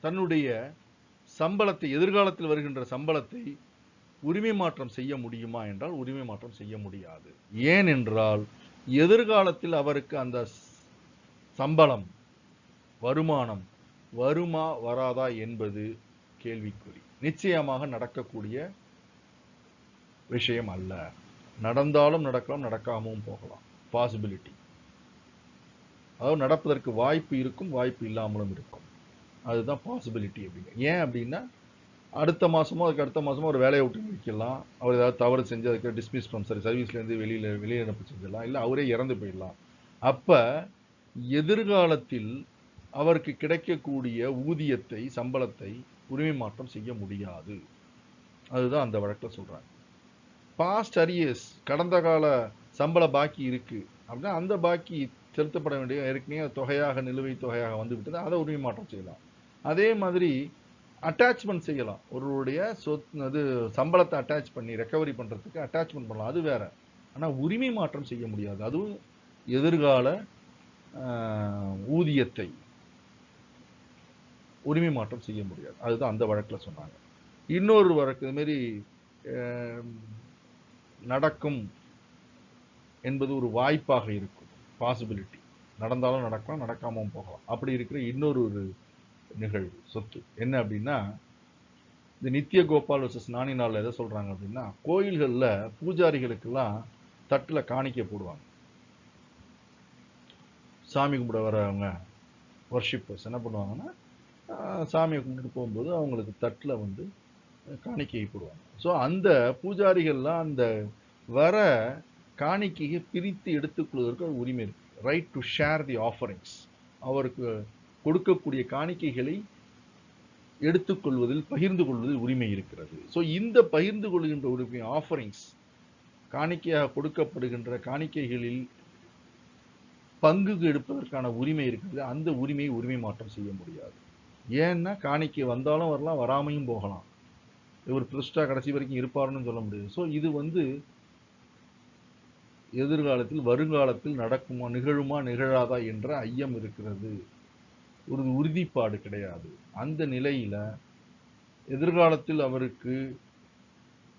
தன்னுடைய சம்பளத்தை, எதிர்காலத்தில் வருகின்ற சம்பளத்தை உரிமை மாற்றம் செய்ய முடியுமா என்றால் உரிமை மாற்றம் செய்ய முடியாது. ஏனென்றால் எதிர்காலத்தில் அவருக்கு அந்த சம்பளம், வருமானம் வருமா வராதா என்பது கேள்விக்குறி. நிச்சயமாக நடக்கக்கூடிய விஷயம் அல்ல. நடந்தாலும் நடக்கலாம், நடக்காமலும் போகலாம். பாசிபிலிட்டி. அதாவது நடப்பதற்கு வாய்ப்பு இருக்கும், வாய்ப்பு இல்லாமலும் இருக்கும். அதுதான் பாசிபிலிட்டி அப்படிங்க. ஏன் அப்படின்னா அடுத்த மாசமோ அதுக்கு அடுத்த மாசமோ ஒரு வேலையை விட்டு நிற்கலாம். அவர் ஏதாவது தவறு செஞ்சு அதுக்கு டிஸ்மிஸ் ஃப்ரம் சர்வீஸ்லேருந்து வெளியனுப்பு செஞ்சிடலாம், இல்லை அவரே இறந்து போயிடலாம். அப்ப எதிர்காலத்தில் அவருக்கு கிடைக்கக்கூடிய ஊதியத்தை, சம்பளத்தை உரிமை மாற்றம் செய்ய முடியாது. அதுதான் அந்த வழக்கில் சொல்றாங்க. பாஸ்ட் அரியர்ஸ், கடந்த கால சம்பள பாக்கி இருக்கு அப்படின்னா அந்த பாக்கி செலுத்தப்பட வேண்டிய ஏற்கனவே தொகையாக நிலுவைத் தொகையாக வந்து விட்டது, அதை உரிமை மாற்றம் செய்யலாம். அதே மாதிரி அட்டாச்மெண்ட் செய்யலாம். ஒருவருடைய அது சம்பளத்தை அட்டாச் பண்ணி ரெக்கவரி பண்றதுக்கு அட்டாச்மெண்ட் பண்ணலாம், அது வேற. ஆனா உரிமை மாற்றம் செய்ய முடியாது. அதுவும் எதிர்கால ஊதியத்தை உரிமை மாற்றம் செய்ய முடியாது. அதுதான் அந்த வழக்குல சொன்னாங்க. இன்னொரு வழக்கு இது மாதிரி நடக்கும் என்பது ஒரு வாய்ப்பாக இருக்கும், பாசிபிலிட்டி. நடந்தாலும் நடக்கலாம், நடக்காமலும் போகலாம். அப்படி இருக்கிற இன்னொரு ஒரு நிகழ்வு சொத்து என்ன அப்படின்னா, இந்த நித்திய கோபால் வர்சஸ் நானினால எதை சொல்றாங்க அப்படின்னா, கோயில்கள்ல பூஜாரிகளுக்கெல்லாம் தட்டுல காணிக்கை போடுவாங்க. சாமி கும்பிட வரவங்க வர்ஷிப்பர்ஸ் என்ன பண்ணுவாங்கன்னா, சாமியை கும்பிட்டு போகும்போது அவங்களுக்கு தட்டில் வந்து காணிக்கை போடுவாங்க. ஸோ அந்த பூஜாரிகள்லாம் அந்த வர காணிக்கையை பிரித்து எடுத்துக்கொள்வதற்கு ஒரு உரிமை இருக்கு. Right to share the offerings. அவருக்கு கொடுக்கக்கூடிய காணிக்கைகளை எடுத்துக்கொள்வதில், பகிர்ந்து கொள்வதில் உரிமை இருக்கிறது. ஸோ இந்த பகிர்ந்து கொள்கின்ற உரிமை, ஆஃபரிங்ஸ், காணிக்கையாக கொடுக்கப்படுகின்ற காணிக்கைகளில் பங்கு எடுப்பதற்கான உரிமை இருக்கிறது. அந்த உரிமையை உரிமை மாற்றம் செய்ய முடியாது. ஏன்னா காணிக்கை வந்தாலும் வரலாம், வராமையும் போகலாம். இவர் பிரதிஷ்டா கடைசி வரைக்கும் இருப்பாருன்னு சொல்ல முடியாது. ஸோ இது வந்து எதிர்காலத்தில், வருங்காலத்தில் நடக்குமா, நிகழுமா, நிகழாதா என்ற ஐயம் இருக்கிறது. ஒரு உறுதிப்பாடு கிடையாது. அந்த நிலையில எதிர்காலத்தில் அவருக்கு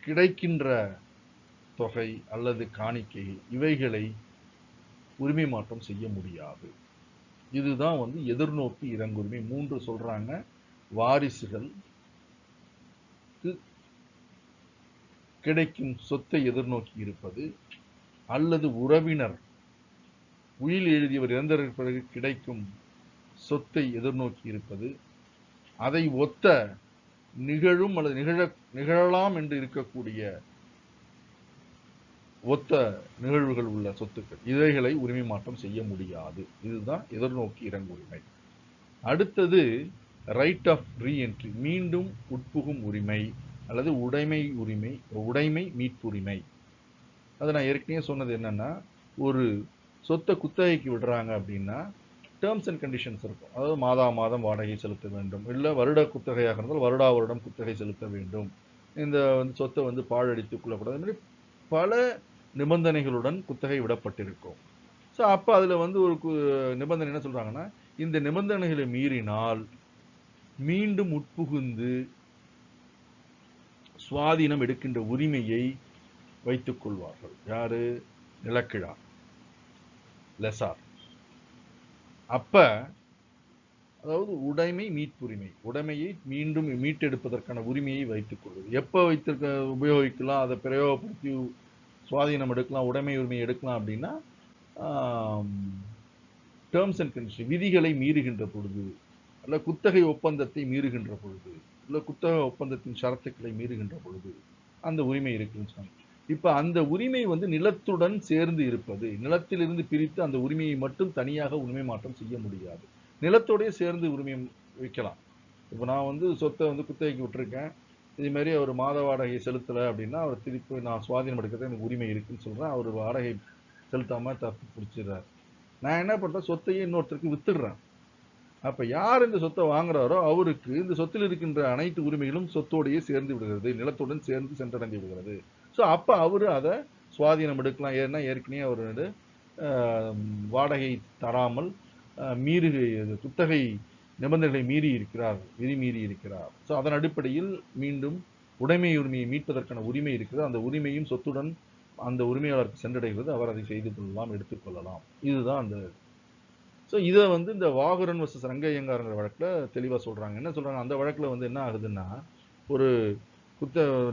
கிடைக்கின்ற தொகை அல்லது காணிக்கை இவைகளை உரிமை மாற்றம் செய்ய முடியாது. இதுதான் வந்து எதிர்நோக்கு இறங்குரிமை. 3 சொல்றாங்க. வாரிசுகள் கிடைக்கும் சொத்தை எதிர்நோக்கி இருப்பது, அல்லது உறவினர் உயில் எழுதியவர் இறந்ததற்கு பிறகு கிடைக்கும் சொத்தை எதிர்நோக்கி இருப்பது, அதை ஒத்த நிகழும் அல்லது நிகழலாம் என்று இருக்கக்கூடிய ஒத்த நிகழ்வுகள் உள்ள சொத்துக்கள், இவைகளை உரிமை மாற்றம் செய்ய முடியாது. இதுதான் எதிர்நோக்கி இறங்குரிமை. அடுத்தது ரைட் ஆஃப் ரீஎன்ட்ரி, மீண்டும் உட்புகும் உரிமை அல்லது உடைமை மீட்புரிமை. அதை நான் ஏற்கனவே சொன்னது என்னன்னா, ஒரு சொத்தை குத்தகைக்கு விடுறாங்க அப்படின்னா டேர்ம்ஸ் அண்ட் கண்டிஷன்ஸ் இருக்கும். அதாவது மாதம் வாடகை செலுத்த வேண்டும், இல்லை வருட குத்தகையாக இருந்தால் வருடம் குத்தகை செலுத்த வேண்டும், இந்த சொத்தை வந்து பாழடித்துக் கொள்ளக்கூடாது, மாதிரி பல நிபந்தனைகளுடன் குத்தகை விடப்பட்டிருக்கும். ஸோ அப்போ அதில் வந்து ஒரு நிபந்தனை என்ன சொல்றாங்கன்னா, இந்த நிபந்தனைகளை மீறினால் மீண்டும் உட்புகுந்து சுவாதீனம் எடுக்கின்ற உரிமையை வைத்துக் கொள்வார்கள். யாரு? நிலக்கிழார், லெசார். அப்ப அதாவது உடைமை மீட்புரிமை, உடைமையை மீண்டும் மீட்டெடுப்பதற்கான உரிமையை வைத்துக் கொள்வது. எப்ப உபயோகிக்கலாம், அதை பிரயோகப்படுத்தி சுவாதீனம் எடுக்கலாம், உடைமை உரிமையை எடுக்கலாம் அப்படின்னா டேர்ம்ஸ் அண்ட் கண்டிஷன், விதிகளை மீறுகின்ற பொழுது, அல்ல குத்தகை ஒப்பந்தத்தை மீறுகின்ற பொழுது, இல்லை குத்தகை ஒப்பந்தத்தின் ஷரத்துக்களை மீறுகின்ற பொழுது அந்த உரிமை இருக்குன்னு சொன்னாங்க. இப்ப அந்த உரிமை வந்து நிலத்துடன் சேர்ந்து இருப்பது, நிலத்திலிருந்து பிரித்து அந்த உரிமையை மட்டும் தனியாக உரிமை மாற்றம் செய்ய முடியாது. நிலத்தோடய சேர்ந்து உரிமை வைக்கலாம். இப்போ நான் வந்து சொத்தை வந்து குத்தகைக்கு விட்டுருக்கேன், இது மாதிரி அவர் மாத வாடகை செலுத்தலை அப்படின்னா அவர் திருப்பி நான் சுவாதீனம் எடுக்கிறது எனக்கு உரிமை இருக்குன்னு சொல்றேன். அவர் வாடகை செலுத்தாம தப்பு பிடிச்சிடுறாரு. நான் என்ன பண்றேன், சொத்தையே இன்னொருத்தருக்கு வித்துடுறேன். அப்ப யார் இந்த சொத்தை வாங்குறாரோ அவருக்கு இந்த சொத்தில் இருக்கின்ற அனைத்து உரிமைகளும் சொத்தோடையே சேர்ந்து விடுகிறது, நிலத்துடன் சேர்ந்து சென்றடைந்து விடுகிறது. ஸோ அப்ப அவரு அதை சுவாதீனம் எடுக்கலாம். ஏன்னா ஏற்கனவே அவர் வாடகை தராமல் குத்தகை நிபந்தனைகளை மீறி இருக்கிறார், விதி மீறி இருக்கிறார். ஸோ அதன் அடிப்படையில் மீண்டும் உடைமை உரிமையை மீட்பதற்கான உரிமை இருக்கிறது. அந்த உரிமையும் சொத்துடன் அந்த உரிமையாளருக்கு சென்றடைகிறது. அவர் அதை செய்து கொள்ளலாம், எடுத்துக்கொள்ளலாம். இதுதான் அந்த ஸோ இதை வந்து இந்த வாகுரன் வர்சஸ் ரங்கையங்காரங்கிற வழக்கில் தெளிவாக சொல்கிறாங்க. என்ன சொல்கிறாங்க, அந்த வழக்கில் வந்து என்ன ஆகுதுன்னா, ஒரு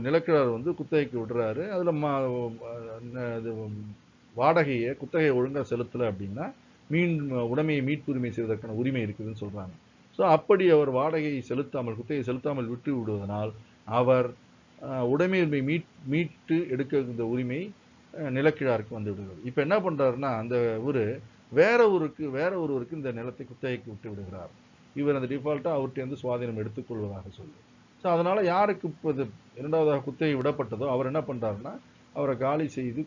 நிலக்கிழார் வந்து குத்தகைக்கு விடுறாரு. அதில் இது வாடகையை குத்தகையை ஒழுங்காக செலுத்தலை அப்படின்னா உடைமையை மீட்புரிமை செய்வதற்கான உரிமை இருக்குதுன்னு சொல்கிறாங்க. ஸோ அப்படி அவர் வாடகையை செலுத்தாமல் குத்தகையை செலுத்தாமல் விட்டு விடுவதனால் அவர் உடைமையுரிமை மீட்டு எடுக்க இந்த உரிமை நிலக்கிழாருக்கு வந்து விடுகிறது. இப்போ என்ன பண்ணுறாருன்னா, அந்த வேற ஒருவருக்கு இந்த நிலத்தை குத்தகைக்கு விட்டு விடுகிறார். இவர் அந்த டிஃபால்ட்டாக அவர்கிட்ட சுவாதீனம் எடுத்துக்கொள்வதாக சொல்லு. ஸோ அதனால யாருக்கு இப்போ இரண்டாவதாக குத்தகை விடப்பட்டதோ அவர் என்ன பண்ணுறாருன்னா, அவரை காலி செய்து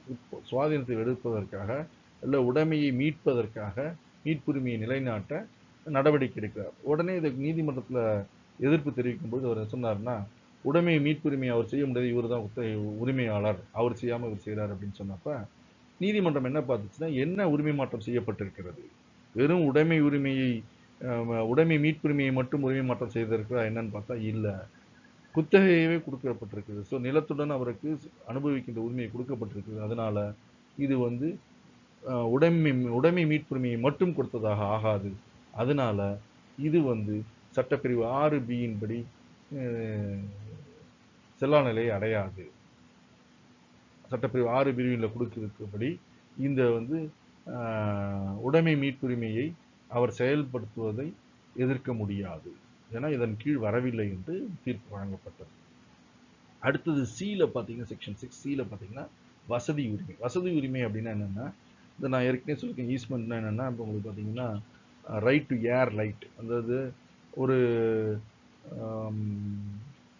சுவாதீனத்தை எடுப்பதற்காக இல்லை உடைமையை மீட்பதற்காக மீட்புரிமையை நிலைநாட்ட நடவடிக்கை எடுக்கிறார். உடனே இதுக்கு நீதிமன்றத்தில் எதிர்ப்பு தெரிவிக்கும் போது அவர் சொன்னார்னா, உடைமையை மீட்புரிமையை அவர் செய்ய முடியாது, இவர் தான் குத்தகை உரிமையாளர், அவர் செய்யாமல் இவர் செய்கிறார் அப்படின்னு சொன்னப்ப நீதிமன்றம் என்ன பார்த்துச்சுன்னா, என்ன உரிமை மாற்றம் செய்யப்பட்டிருக்கிறது, வெறும் உடைமை மீட்புரிமையை மட்டும் உரிமை மாற்றம் செய்திருக்கிறா என்னன்னு பார்த்தா இல்லை, குத்தகையவே கொடுக்கப்பட்டிருக்குது. ஸோ நிலத்துடன் அவருக்கு அனுபவிக்கின்ற உரிமையை கொடுக்கப்பட்டிருக்குது. அதனால இது வந்து உடைமை மீட்புரிமையை மட்டும் கொடுத்ததாக ஆகாது. அதனால இது வந்து சட்டப்பிரிவு 6B படி செல்லா நிலையை அடையாது. சட்டப்பிரிவு 6 பிரிவில் கொடுக்கிறபடி இந்த வந்து உடைமை மீட்புரிமையை அவர் செயல்படுத்துவதை எதிர்க்க முடியாது, ஏன்னா இதன் கீழ் வரவில்லை என்று தீர்ப்பு வழங்கப்பட்டது. அடுத்தது சியில் பார்த்தீங்கன்னா, செக்ஷன் 6C பார்த்தீங்கன்னா வசதி உரிமை. வசதி உரிமை அப்படின்னா என்னென்னா, இந்த நான் ஏற்கனவே சொல்லியிருக்கேன், ஈஸ்மெண்ட்னா என்னென்னா, இப்போ உங்களுக்கு பார்த்தீங்கன்னா ரைட் டு ஏர் லைட், அதாவது ஒரு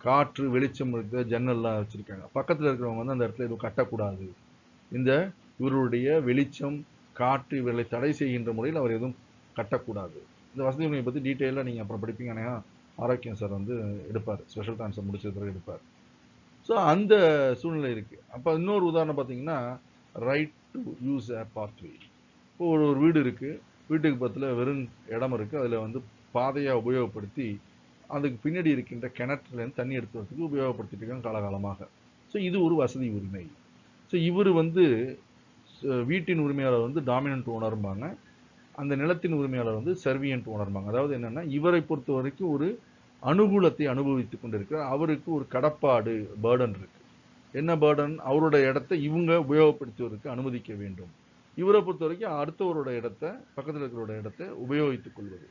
காற்று வெளிச்சம் இருக்கிற ஜன்னல்லாம் வச்சுருக்காங்க. பக்கத்தில் இருக்கிறவங்க வந்து அந்த இடத்துல எதுவும் கட்டக்கூடாது, இந்த இவருடைய வெளிச்சம் காற்று இவர்களை தடை செய்கின்ற முறையில் அவர் எதுவும் கட்டக்கூடாது. இந்த வசதி உரிமையை பற்றி டீட்டெயிலாக நீங்கள் அப்புறம் படிப்பீங்க. ஆனால் ஆரோக்கியம் சார் வந்து எடுப்பார், ஸ்பெஷல் ட்ரான்ஸ்ஃபர் முடிச்ச பிறகு எடுப்பார். ஸோ அந்த சூழ்நிலை இருக்குது. அப்போ இன்னொரு உதாரணம் பார்த்தீங்கன்னா, right to use A pathway. இப்போ ஒரு வீடு இருக்குது, வீட்டுக்கு பக்கத்தில் வெறும் இடம் இருக்குது, அதில் வந்து பாதையாக உபயோகப்படுத்தி அதுக்கு பின்னாடி இருக்கின்ற கிணற்றுலேருந்து தண்ணி எடுத்து வரதுக்கு உபயோகப்படுத்திட்டு இருக்காங்க காலகாலமாக. ஸோ இது ஒரு வசதி உரிமை. ஸோ இவர் வந்து வீட்டின் உரிமையாளர் வந்து டாமினன்ட் ஓனர்பாங்க, அந்த நிலத்தின் உரிமையாளர் வந்து சர்வியன்ட் ஓனர்பாங்க. அதாவது என்னென்னா, இவரை பொறுத்த வரைக்கும் ஒரு அனுகூலத்தை அனுபவித்து கொண்டிருக்கிறார், அவருக்கு ஒரு கடப்பாடு பேர்டன் இருக்கு. என்ன பேர்டன், அவருடைய இடத்தை இவங்க உபயோகப்படுத்துவதற்கு அனுமதிக்க வேண்டும். இவரை பொறுத்த வரைக்கும் அடுத்தவரோட இடத்தை, பக்கத்தில் இருக்கிறோட இடத்தை உபயோகித்துக் கொள்வது.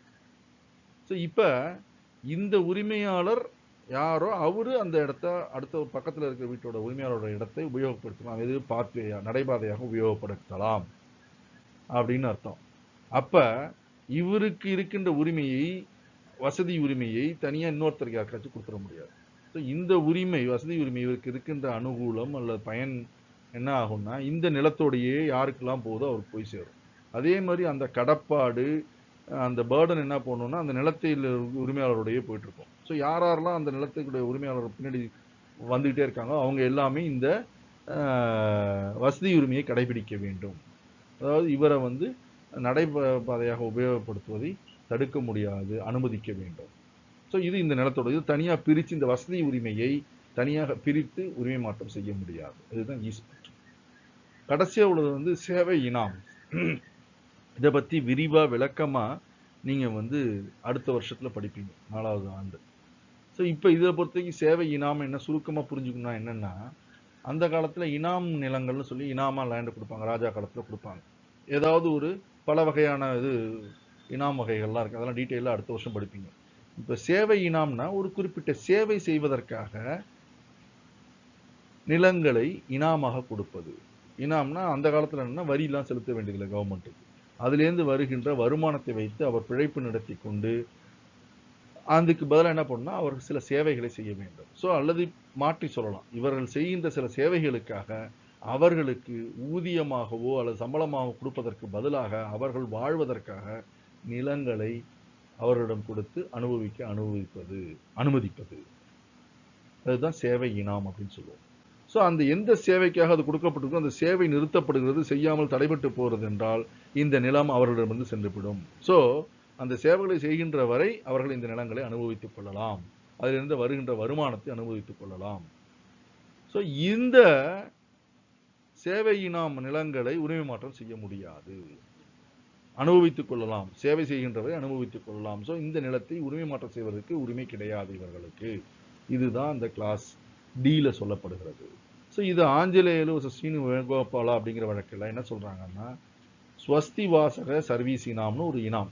ஸோ இப்போ இந்த உரிமையாளர் யாரோ அவரு அந்த இடத்த அடுத்த பக்கத்தில் இருக்கிற வீட்டோட உரிமையாளரோட இடத்தை உபயோகப்படுத்தலாம், எது பாத்வேயா நடைபாதையாக உபயோகப்படுத்தலாம் அப்படின்னு அர்த்தம். அப்ப இவருக்கு இருக்கின்ற உரிமையை, வசதி உரிமையை தனியாக இன்னொருத்தருக்கு யாருக்காச்சும் கொடுத்துட முடியாது. ஸோ இந்த உரிமை, வசதி உரிமை, இவருக்கு இருக்கின்ற அனுகூலம் அல்லது பயன் என்ன ஆகும்னா, இந்த நிலத்தோடையே யாருக்கெல்லாம் போதோ அவருக்கு போய் சேரும். அதே மாதிரி அந்த கடப்பாடு, அந்த பேர்டன் என்ன பண்ணணும்னா அந்த நிலத்தில் உரிமையாளருடைய போயிட்டு இருக்கும். ஸோ யாரெல்லாம் அந்த நிலத்துக்குடைய உரிமையாளர் பின்னாடி வந்துகிட்டே இருக்காங்க அவங்க எல்லாமே இந்த வசதி உரிமையை கடைபிடிக்க வேண்டும். அதாவது இவரை வந்து நடைபாதையாக உபயோகப்படுத்துவதை தடுக்க முடியாது, அனுமதிக்க வேண்டும். ஸோ இது இந்த நிலத்தோட இது தனியாக பிரித்து, இந்த வசதி உரிமையை தனியாக பிரித்து உரிமை மாற்றம் செய்ய முடியாது. இதுதான் ஈஸ்மெண்ட். கடைசியாக உள்ளது வந்து சேவை இனாம். இதை பற்றி விரிவாக விளக்கமாக நீங்கள் வந்து அடுத்த வருஷத்தில் படிப்பீங்க, 4வது ஆண்டு. ஸோ இப்போ இதை பொறுத்தவரைக்கும் சேவை இனாம் என்ன சுருக்கமாக புரிஞ்சுக்கணும்னா என்னென்னா, அந்த காலத்தில் இனாம் நிலங்கள்னு சொல்லி இனாமாக லேண்டு கொடுப்பாங்க, ராஜா காலத்தில் கொடுப்பாங்க. ஏதாவது ஒரு பல வகையான இனாம் வகைகள்லாம் இருக்குது, அதெல்லாம் டீட்டெயிலாக அடுத்த வருஷம் படிப்பீங்க. இப்போ சேவை இனாம்னா ஒரு குறிப்பிட்ட சேவை செய்வதற்காக நிலங்களை இனாமாக கொடுப்பது. இனாம்னா அந்த காலத்தில் என்னன்னா வரியெல்லாம் செலுத்த வேண்டியதில்லை கவர்மெண்ட்டுக்கு, அதுலேருந்து வருகின்ற வருமானத்தை வைத்து அவர் பிழைப்பு நடத்தி கொண்டு அதுக்கு பதிலாக என்ன பண்ணணும்னா அவருக்கு சில சேவைகளை செய்ய வேண்டும். ஸோ அல்லது மாற்றி சொல்லலாம், இவர்கள் செய்கின்ற சில சேவைகளுக்காக அவர்களுக்கு ஊதியமாகவோ அல்லது சம்பளமாக கொடுப்பதற்கு பதிலாக அவர்கள் வாழ்வதற்காக நிலங்களை அவர்களிடம் கொடுத்து அனுமதிப்பது. அதுதான் சேவை இனாம் அப்படின்னு சொல்லுவோம். ஸோ அந்த எந்த சேவைக்காக அது கொடுக்கப்பட்டிருக்கோ அந்த சேவை நிறுத்தப்படுகிறது, செய்யாமல் தடைபட்டு போகிறது என்றால் இந்த நிலம் அவர்களிடமிருந்து சென்றுவிடும். ஸோ அந்த சேவைகளை செய்கின்ற வரை அவர்கள் இந்த நிலங்களை அனுபவித்துக் கொள்ளலாம், அதிலிருந்து வருகின்ற வருமானத்தை அனுபவித்துக் கொள்ளலாம். ஸோ இந்த சேவை இனாம் நிலங்களை உரிமை மாற்றம் செய்ய முடியாது. அனுபவித்துக் கொள்ளலாம், சேவை செய்கின்றவரை அனுபவித்துக் கொள்ளலாம். ஸோ இந்த நிலத்தை உரிமை மாற்றம் செய்வதற்கு உரிமை கிடையாது இவர்களுக்கு. இதுதான் இந்த கிளாஸ் டில சொல்லப்படுகிறது. ஸோ இது ஆஞ்சலேயலு சீனு வேணுகோபாலா அப்படிங்கிற வழக்கில் என்ன சொல்றாங்கன்னா, ஸ்வஸ்தி வாசக சர்வீஸ் இனாம்னு ஒரு இனாம்,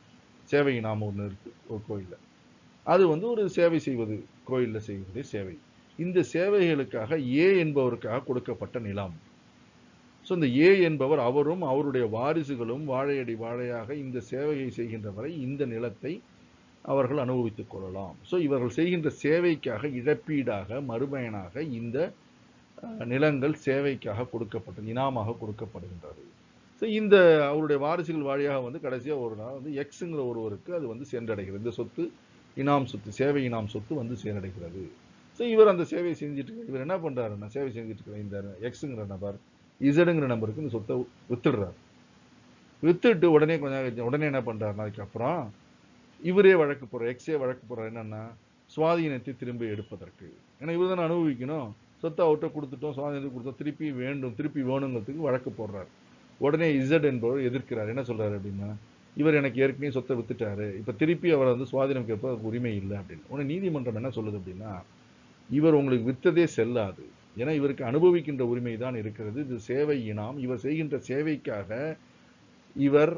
சேவை இனாம் ஒன்று இருக்கு ஒரு கோயிலில். அது வந்து ஒரு சேவை செய்வது, கோயிலில் செய்யக்கூடிய சேவை. இந்த சேவைகளுக்காக ஏ என்பவருக்காக கொடுக்கப்பட்ட நிலம். ஸோ இந்த ஏ என்பவர் அவரும் அவருடைய வாரிசுகளும் வாழையடி வாழையாக இந்த சேவையை செய்கின்ற வரை இந்த நிலத்தை அவர்கள் அனுபவித்துக் கொள்ளலாம். ஸோ இவர்கள் செய்கின்ற சேவைக்காக இழப்பீடாக மறுபயனாக இந்த நிலங்கள் சேவைக்காக கொடுக்கப்பட்டது, இனாமாக கொடுக்கப்படுகின்றது. ஸோ இந்த அவருடைய வாரிசுகள் வழியாக வந்து கடைசியாக ஒரு நாள் வந்து எக்ஸுங்கிற ஒருவருக்கு அது வந்து சென்றடைகிறது. இந்த சொத்து இனாம் சொத்து, சேவை இனாம் சொத்து வந்து சென்றடைகிறது. ஸோ இவர் அந்த சேவையை செஞ்சுட்டு இவர் என்ன பண்றாருன்னா, சேவை செஞ்சுட்டு இருக்கிற இந்த எக்ஸுங்கிற நபர் இசடுங்கிற நம்பருக்கு இந்த சொத்தை வித்துடுறாரு. வித்துட்டு உடனே என்ன பண்றாருன்னா, அதுக்கப்புறம் இவரே வழக்கு போடுற, எக்ஸே வழக்கு போடுறாரு. என்னன்னா, சுவாதீனத்தை திரும்பி எடுப்பதற்கு. ஏன்னா இவர் தானே அனுபவிக்கணும், சொத்தை அவர்கிட்ட கொடுத்துட்டோம், சுவாதீனத்தை கொடுத்தோம், திருப்பி வேணுங்கிறதுக்கு வழக்கு போடுறாரு. உடனே இசட் என்பவர் எதிர்க்கிறார். என்ன சொல்றாரு அப்படின்னா, இவர் எனக்கு ஏற்கனவே சொத்தை வித்துட்டாரு, இப்ப திருப்பி அவரை வந்து சுவாதீனம் கேட்ப உரிமை இல்லை அப்படின்னு. உடனே நீதிமன்றம் என்ன சொல்லுது அப்படின்னா, இவர் உங்களுக்கு வித்ததே செல்லாது, ஏன்னா இவருக்கு அனுபவிக்கின்ற உரிமை தான் இருக்கிறது, இது சேவை இனாம், இவர் செய்கின்ற சேவைக்காக இவர்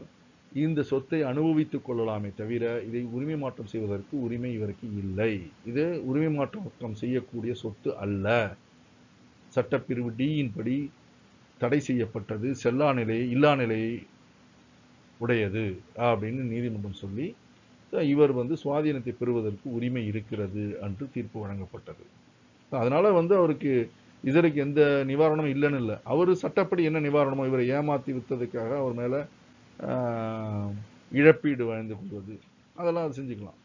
இந்த சொத்தை அனுபவித்துக் கொள்ளலாமே தவிர இதை உரிமை மாற்றம் செய்வதற்கு உரிமை இவருக்கு இல்லை. இது உரிமை மாற்றம் செய்யக்கூடிய சொத்து அல்ல, சட்டப்பிரிவு டியின் படி தடை செய்யப்பட்டது, செல்லா நிலையை இல்லா நிலையை உடையது அப்படின்னு நீதிமன்றம் சொல்லி இவர் வந்து சுவாதீனத்தை பெறுவதற்கு உரிமை இருக்கிறது என்று தீர்ப்பு வழங்கப்பட்டது. அதனால வந்து அவருக்கு இதற்கு எந்த நிவாரணமும் இல்லைன்னு இல்லை. அவர் சட்டப்படி என்ன நிவாரணமோ, இவரை ஏமாத்தி வித்ததுக்காக அவர் மேல இழப்பீடு வழங்கி கொள்வது, அதெல்லாம் அது செஞ்சுக்கலாம்.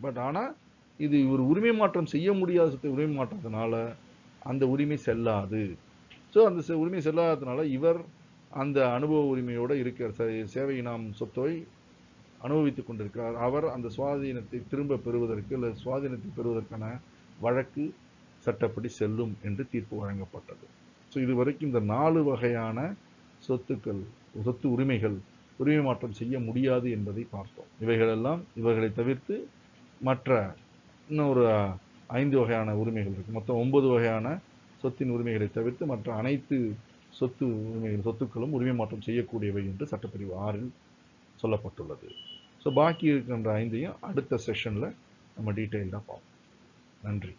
பட் ஆனால் இது இவர் உரிமை மாற்றம் செய்ய முடியாத சொத்தை உரிமை மாற்றத்தினால அந்த உரிமை செல்லாது. ஸோ அந்த உரிமை செல்லாததுனால இவர் அந்த அனுபவ உரிமையோடு இருக்கிற சேவை இனாம் சொத்தை அனுபவித்துக் கொண்டிருக்கிறார். அவர் அந்த சுவாதீனத்தை திரும்ப பெறுவதற்கு அல்லது சுவாதீனத்தை பெறுவதற்கான வழக்கு சட்டப்படி செல்லும் என்று தீர்ப்பு வழங்கப்பட்டது. ஸோ இதுவரைக்கும் இந்த 4 வகையான சொத்து உரிமைகள் உரிமை மாற்றம் செய்ய முடியாது என்பதை பார்த்தோம். இவர்களை தவிர்த்து மற்ற இன்னொரு 5 வகையான உரிமைகள் இருக்கு. மொத்தம் 9 வகையான சொத்தின் உரிமைகளை தவிர்த்து மற்ற அனைத்து சொத்துக்களும் உரிமை மாற்றம் செய்யக்கூடியவை என்று சட்டப்பிரிவு 6 சொல்லப்பட்டுள்ளது. ஸோ பாக்கி இருக்கின்ற 5ஐயும் அடுத்த செஷனில் நம்ம டீட்டெயிலாக பார்ப்போம். நன்றி.